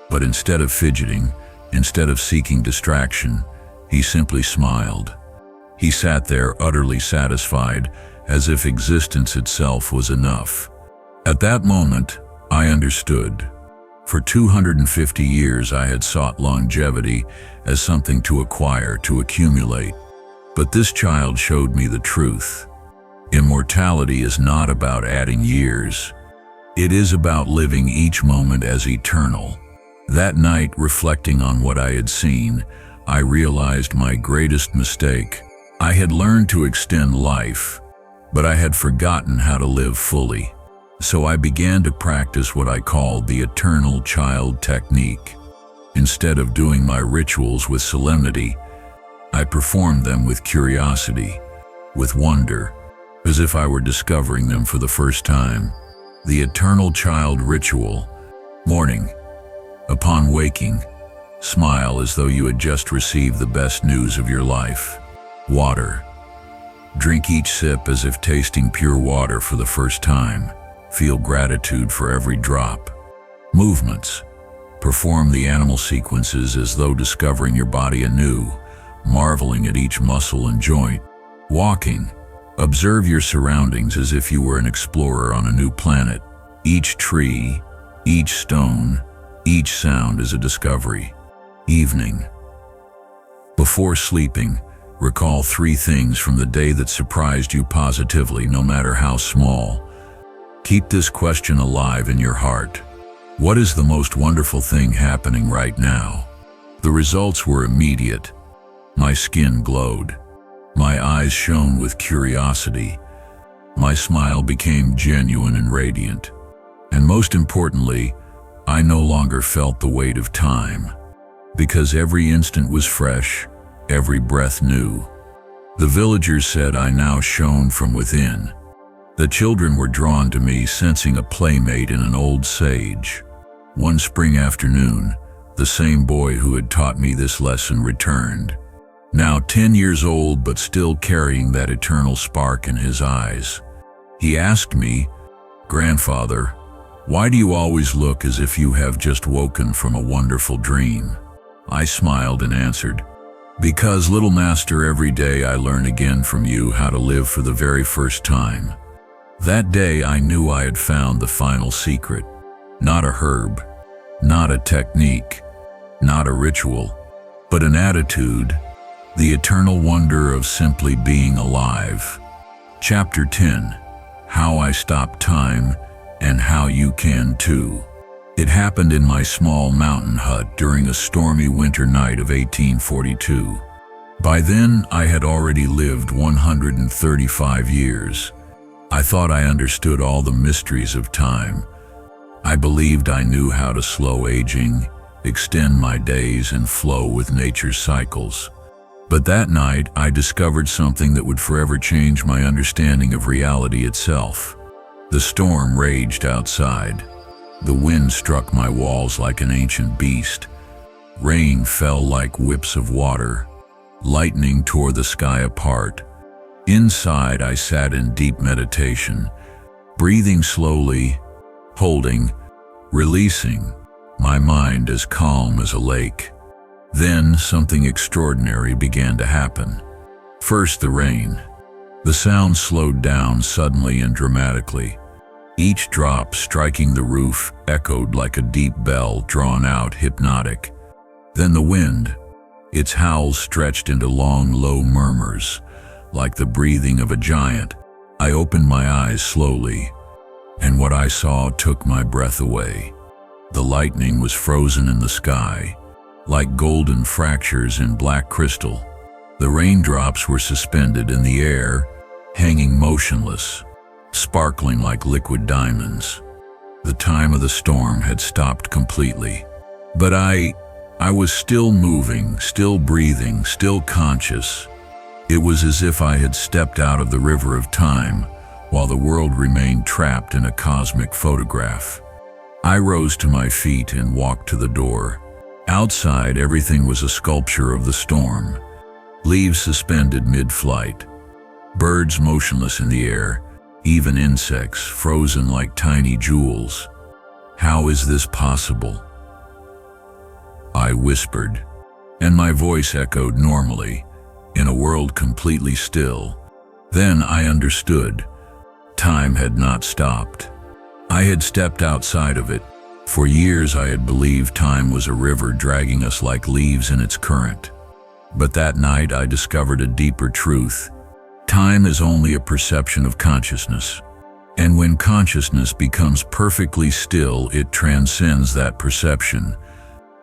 But instead of fidgeting, instead of seeking distraction, he simply smiled. He sat there utterly satisfied, as if existence itself was enough. At that moment, I understood. For 250 years I had sought longevity as something to acquire, to accumulate. But this child showed me the truth. Immortality is not about adding years. It is about living each moment as eternal. That night, reflecting on what I had seen, I realized my greatest mistake. I had learned to extend life, but I had forgotten how to live fully. So I began to practice what I called the eternal child technique. Instead of doing my rituals with solemnity, I performed them with curiosity, with wonder, as if I were discovering them for the first time. The eternal child ritual. Morning. Upon waking, smile as though you had just received the best news of your life. Water. Drink each sip as if tasting pure water for the first time. Feel gratitude for every drop. Movements. Perform the animal sequences as though discovering your body anew, marveling at each muscle and joint. Walking. Observe your surroundings as if you were an explorer on a new planet. Each tree, each stone, each sound is a discovery. Evening. Before sleeping, recall 3 things from the day that surprised you positively, no matter how small. Keep this question alive in your heart. What is the most wonderful thing happening right now? The results were immediate. My skin glowed. My eyes shone with curiosity. My smile became genuine and radiant. And most importantly, I no longer felt the weight of time, because every instant was fresh, every breath new. The villagers said I now shone from within. The children were drawn to me, sensing a playmate in an old sage. One spring afternoon, the same boy who had taught me this lesson returned. Now 10 years old, but still carrying that eternal spark in his eyes. He asked me, "Grandfather, Why do you always look as if you have just woken from a wonderful dream?" I smiled and answered, "Because, little master, every day I learn again from you how to live for the very first time." That day I knew I had found the final secret. Not a herb, not a technique, not a ritual, but an attitude, the eternal wonder of simply being alive. Chapter 10: How I Stopped Time and How You Can Too. It happened in my small mountain hut during a stormy winter night of 1842. By then, I had already lived 135 years. I thought I understood all the mysteries of time. I believed I knew how to slow aging, extend my days, and flow with nature's cycles. But that night, I discovered something that would forever change my understanding of reality itself. The storm raged outside. The wind struck my walls like an ancient beast. Rain fell like whips of water. Lightning tore the sky apart. Inside, I sat in deep meditation, breathing slowly, holding, releasing, my mind as calm as a lake. Then something extraordinary began to happen. First, the rain. The sound slowed down suddenly and dramatically. Each drop striking the roof echoed like a deep bell, drawn out, hypnotic. Then the wind. Its howls stretched into long, low murmurs, like the breathing of a giant. I opened my eyes slowly, and what I saw took my breath away. The lightning was frozen in the sky, like golden fractures in black crystal. The raindrops were suspended in the air, hanging motionless, sparkling like liquid diamonds. The time of the storm had stopped completely. But I was still moving, still breathing, still conscious. It was as if I had stepped out of the river of time, while the world remained trapped in a cosmic photograph. I rose to my feet and walked to the door. Outside, everything was a sculpture of the storm. Leaves suspended mid-flight, birds motionless in the air, even insects frozen like tiny jewels. "How is this possible?" I whispered, and my voice echoed normally, in a world completely still. Then I understood. Time had not stopped. I had stepped outside of it. For years I had believed time was a river dragging us like leaves in its current. But that night I discovered a deeper truth. Time is only a perception of consciousness. And when consciousness becomes perfectly still, it transcends that perception.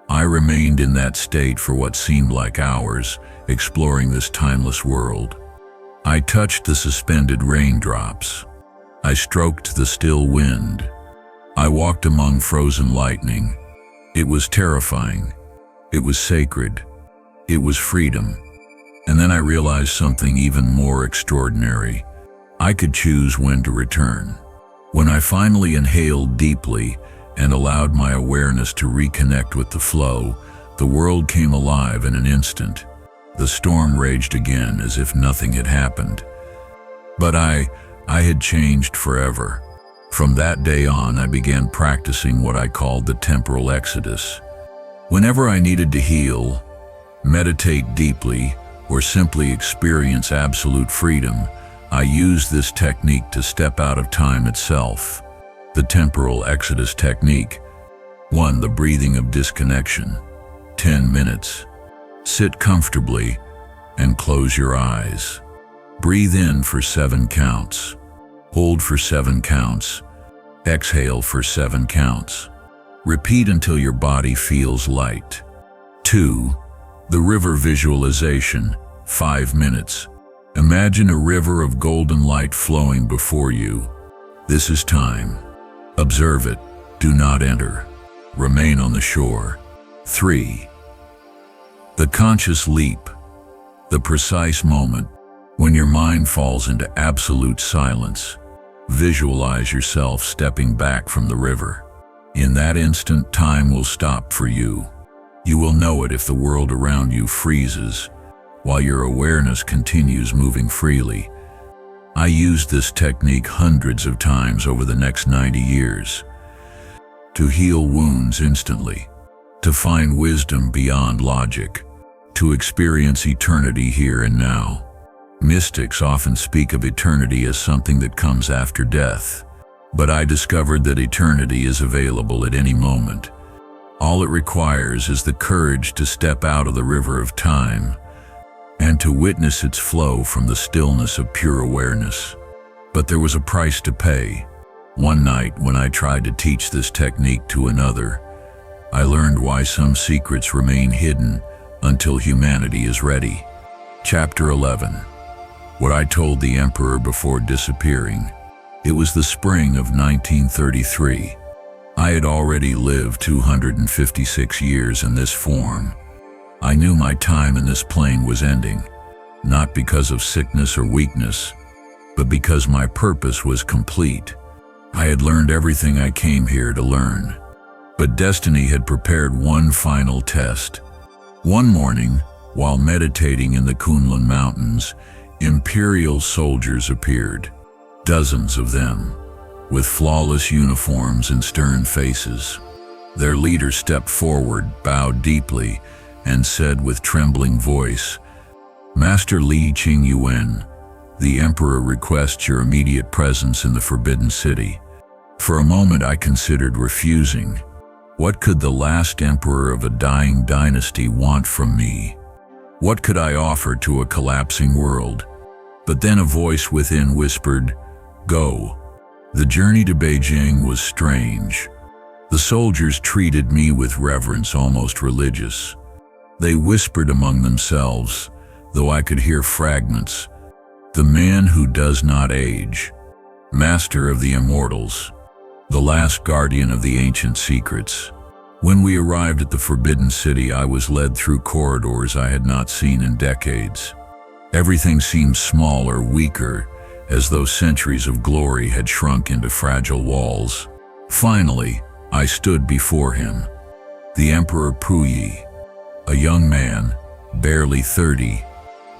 I remained in that state for what seemed like hours, exploring this timeless world. I touched the suspended raindrops. I stroked the still wind. I walked among frozen lightning. It was terrifying. It was sacred. It was freedom. And then I realized something even more extraordinary. I could choose when to return. When I finally inhaled deeply and allowed my awareness to reconnect with the flow, the world came alive in an instant. The storm raged again as if nothing had happened. But I had changed forever. From that day on, I began practicing what I called the temporal exodus. Whenever I needed to heal, meditate deeply, or simply experience absolute freedom, I used this technique to step out of time itself. The temporal exodus technique. 1. The breathing of disconnection. 10 minutes. Sit comfortably and close your eyes. Breathe in for 7 counts. Hold for 7 counts. Exhale for 7 counts. Repeat until your body feels light. 2. The river visualization. 5 minutes. Imagine a river of golden light flowing before you. This is time. Observe it. Do not enter. Remain on the shore. 3. The conscious leap. The precise moment when your mind falls into absolute silence. Visualize yourself stepping back from the river. In that instant, time will stop for you. You will know it if the world around you freezes, while your awareness continues moving freely. I used this technique hundreds of times over the next 90 years. to heal wounds instantly, to find wisdom beyond logic, to experience eternity here and now. Mystics often speak of eternity as something that comes after death, but I discovered that eternity is available at any moment. All it requires is the courage to step out of the river of time and to witness its flow from the stillness of pure awareness. But there was a price to pay. One night, when I tried to teach this technique to another, I learned why some secrets remain hidden until humanity is ready. Chapter 11. What I told the Emperor before disappearing. It was the spring of 1933. I had already lived 256 years in this form. I knew my time in this plane was ending, not because of sickness or weakness, but because my purpose was complete. I had learned everything I came here to learn. But destiny had prepared one final test. One morning, while meditating in the Kunlun Mountains, imperial soldiers appeared, dozens of them, with flawless uniforms and stern faces. Their leader stepped forward, bowed deeply, and said with trembling voice, "Master Li Ching-Yuen, the Emperor requests your immediate presence in the Forbidden City." For a moment I considered refusing. What could the last emperor of a dying dynasty want from me? What could I offer to a collapsing world? But then a voice within whispered, "Go." The journey to Beijing was strange. The soldiers treated me with reverence, almost religious. They whispered among themselves, though I could hear fragments. "The man who does not age, master of the Immortals, the last guardian of the ancient secrets." When we arrived at the Forbidden City, I was led through corridors I had not seen in decades. Everything seemed smaller, weaker, as though centuries of glory had shrunk into fragile walls. Finally, I stood before him. The Emperor Puyi, a young man, barely 30,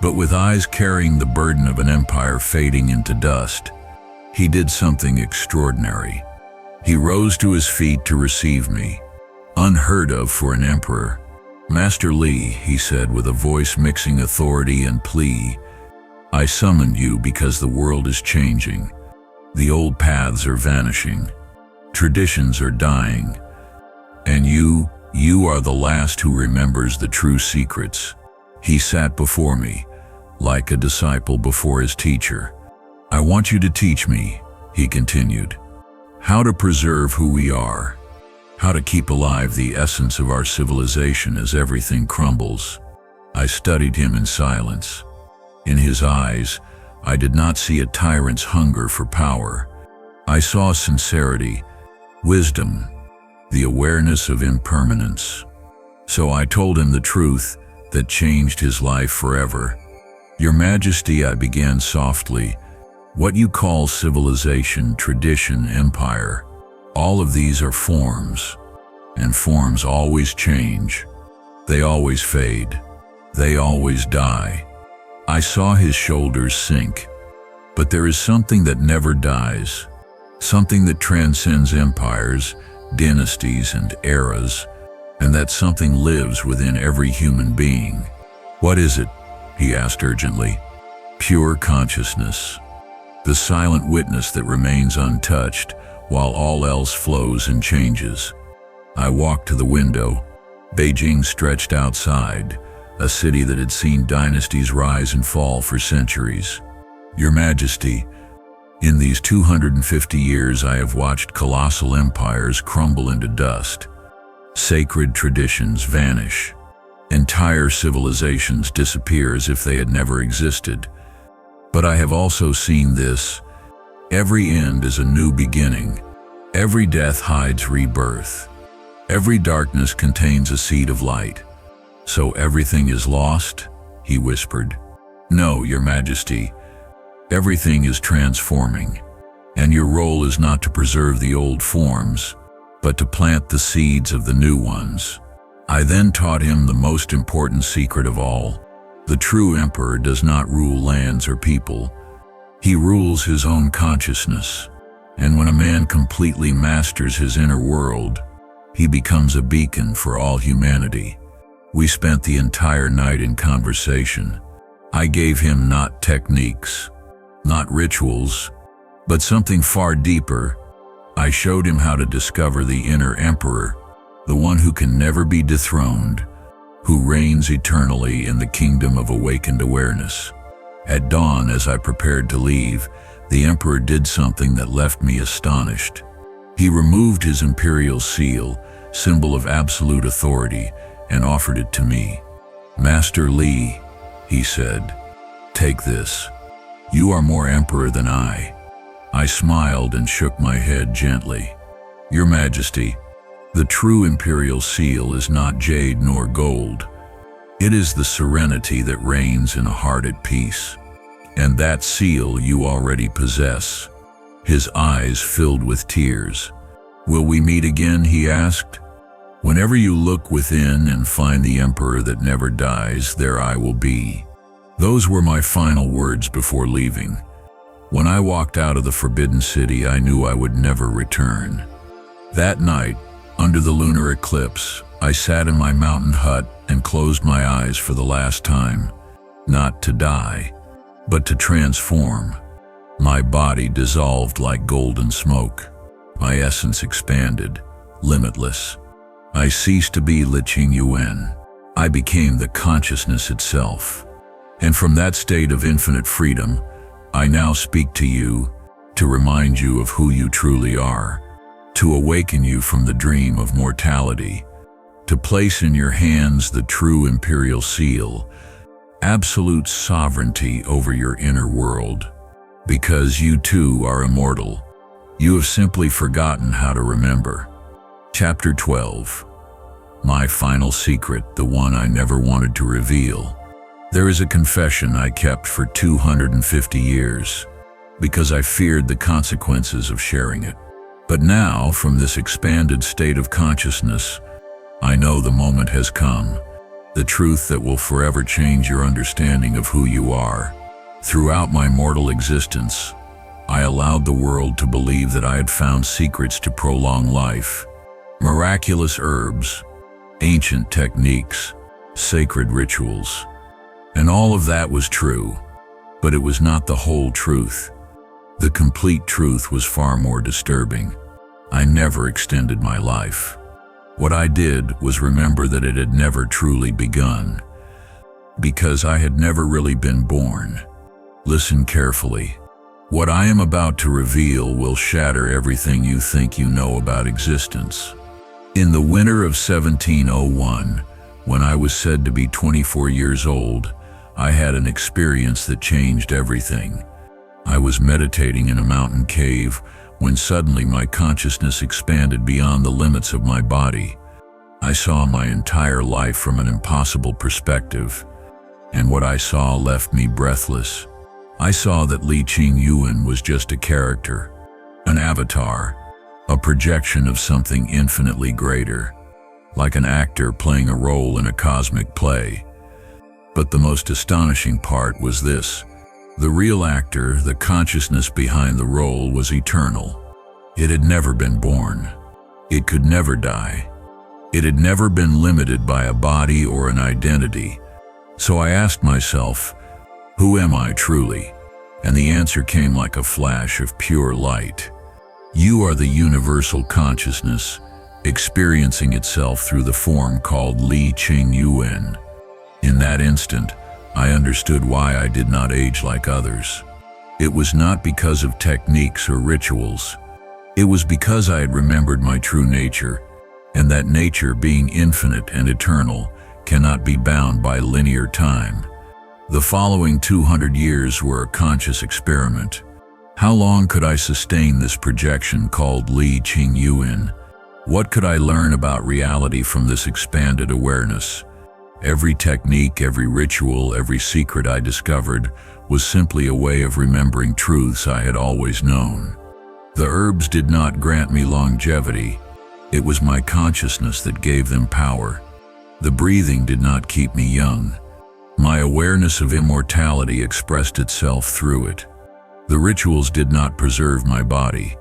but with eyes carrying the burden of an empire fading into dust. He did something extraordinary. He rose to his feet to receive me, unheard of for an emperor. "Master Li," he said with a voice mixing authority and plea, "I summoned you because the world is changing. The old paths are vanishing. Traditions are dying. And you are the last who remembers the true secrets." He sat before me, like a disciple before his teacher. "I want you to teach me," he continued, "how to preserve who we are, how to keep alive the essence of our civilization as everything crumbles." I studied him in silence. In his eyes, I did not see a tyrant's hunger for power. I saw sincerity, wisdom, the awareness of impermanence. So I told him the truth that changed his life forever. "Your Majesty," I began softly, "what you call civilization, tradition, empire, all of these are forms, and forms always change. They always fade. They always die." I saw his shoulders sink. But there is something that never dies, something that transcends empires, dynasties, and eras, and that something lives within every human being. "What is it?" he asked urgently. "Pure consciousness, the silent witness that remains untouched while all else flows and changes." I walked to the window. Beijing stretched outside, a city that had seen dynasties rise and fall for centuries. "Your Majesty, in these 250 years I have watched colossal empires crumble into dust. Sacred traditions vanish. Entire civilizations disappear as if they had never existed. But I have also seen this. Every end is a new beginning. Every death hides rebirth. Every darkness contains a seed of light. So everything is lost?" he whispered. "No, Your Majesty. Everything is transforming. And your role is not to preserve the old forms, but to plant the seeds of the new ones." I then taught him the most important secret of all. The true emperor does not rule lands or people. He rules his own consciousness. And when a man completely masters his inner world, he becomes a beacon for all humanity. We spent the entire night in conversation. I gave him not techniques, not rituals, but something far deeper. I showed him how to discover the inner emperor, the one who can never be dethroned, who reigns eternally in the kingdom of awakened awareness. At dawn, as I prepared to leave, the emperor did something that left me astonished. He removed his imperial seal, symbol of absolute authority, and offered it to me. "Master Li," he said, "take this. You are more emperor than I." I smiled and shook my head gently. "Your Majesty, the true imperial seal is not jade nor gold. It is the serenity that reigns in a heart at peace. And that seal you already possess." His eyes filled with tears. "Will we meet again?" he asked. "Whenever you look within and find the emperor that never dies, there I will be." Those were my final words before leaving. When I walked out of the Forbidden City, I knew I would never return. That night, under the lunar eclipse, I sat in my mountain hut and closed my eyes for the last time, not to die, but to transform. My body dissolved like golden smoke. My essence expanded, limitless. I ceased to be Li Ching-Yuen. I became the consciousness itself. And from that state of infinite freedom, I now speak to you to remind you of who you truly are, to awaken you from the dream of mortality, to place in your hands the true imperial seal, absolute sovereignty over your inner world. Because you too are immortal. You have simply forgotten how to remember. Chapter 12. My final secret, the one I never wanted to reveal. There is a confession I kept for 250 years, because I feared the consequences of sharing it. But now, from this expanded state of consciousness, I know the moment has come, the truth that will forever change your understanding of who you are. Throughout my mortal existence, I allowed the world to believe that I had found secrets to prolong life, miraculous herbs, ancient techniques, sacred rituals. And all of that was true, but it was not the whole truth. The complete truth was far more disturbing. I never extended my life. What I did was remember that it had never truly begun, because I had never really been born. Listen carefully. What I am about to reveal will shatter everything you think you know about existence. In the winter of 1701, when I was said to be 24 years old, I had an experience that changed everything. I was meditating in a mountain cave when suddenly my consciousness expanded beyond the limits of my body. I saw my entire life from an impossible perspective, and what I saw left me breathless. I saw that Li Ching-Yuen was just a character, an avatar, a projection of something infinitely greater, like an actor playing a role in a cosmic play. But the most astonishing part was this. The real actor, the consciousness behind the role, was eternal. It had never been born. It could never die. It had never been limited by a body or an identity. So I asked myself, who am I truly? And the answer came like a flash of pure light. You are the universal consciousness, experiencing itself through the form called Li Ching-Yuen. In that instant, I understood why I did not age like others. It was not because of techniques or rituals. It was because I had remembered my true nature, and that nature, being infinite and eternal, cannot be bound by linear time. The following 200 years were a conscious experiment. How long could I sustain this projection called Li Ching-Yuen? What could I learn about reality from this expanded awareness? Every technique, every ritual, every secret I discovered was simply a way of remembering truths I had always known. The herbs did not grant me longevity. It was my consciousness that gave them power. The breathing did not keep me young. My awareness of immortality expressed itself through it. The rituals did not preserve my body.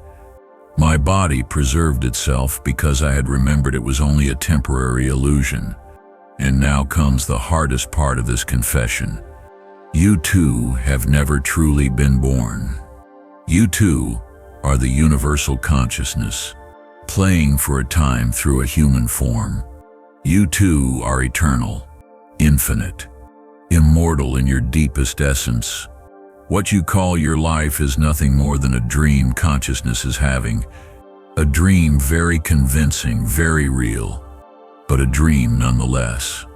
My body preserved itself because I had remembered it was only a temporary illusion. And now comes the hardest part of this confession. You too have never truly been born. You too are the universal consciousness, playing for a time through a human form. You too are eternal, infinite, immortal in your deepest essence. What you call your life is nothing more than a dream consciousness is having. A dream very convincing, very real, but a dream nonetheless.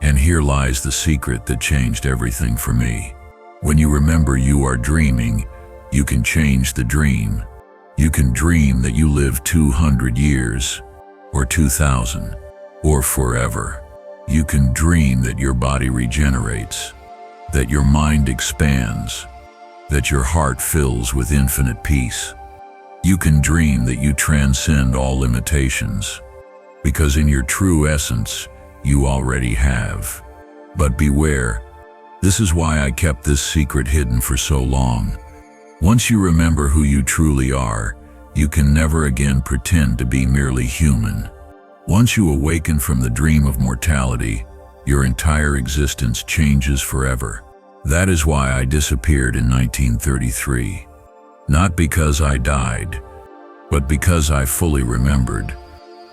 And here lies the secret that changed everything for me. When you remember you are dreaming, you can change the dream. You can dream that you live 200 years, or 2,000, or forever. You can dream that your body regenerates, that your mind expands, that your heart fills with infinite peace. You can dream that you transcend all limitations, because in your true essence, you already have. But beware, this is why I kept this secret hidden for so long. Once you remember who you truly are, you can never again pretend to be merely human. Once you awaken from the dream of mortality, your entire existence changes forever. That is why I disappeared in 1933. Not because I died, but because I fully remembered.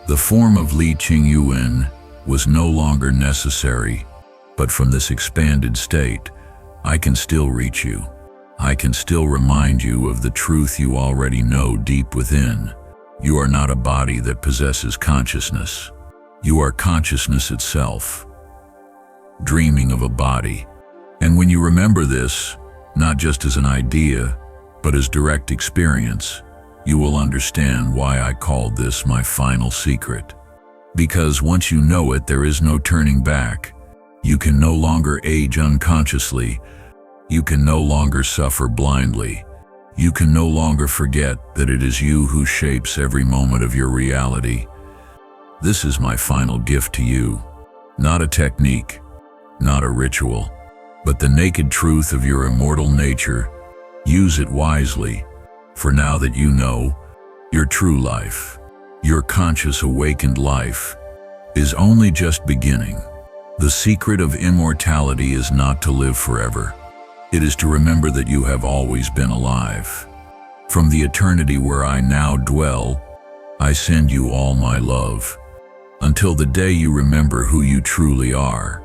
The form of Li Ching-Yuen was no longer necessary, but from this expanded state, I can still reach you. I can still remind you of the truth you already know deep within. You are not a body that possesses consciousness. You are consciousness itself, dreaming of a body. And when you remember this, not just as an idea, but as direct experience, you will understand why I called this my final secret. Because once you know it, there is no turning back. You can no longer age unconsciously. You can no longer suffer blindly. You can no longer forget that it is you who shapes every moment of your reality. This is my final gift to you. Not a technique, not a ritual, but the naked truth of your immortal nature. Use it wisely, for now that you know, your true life, your conscious awakened life, is only just beginning. The secret of immortality is not to live forever. It is to remember that you have always been alive. From the eternity where I now dwell, I send you all my love. Until the day you remember who you truly are,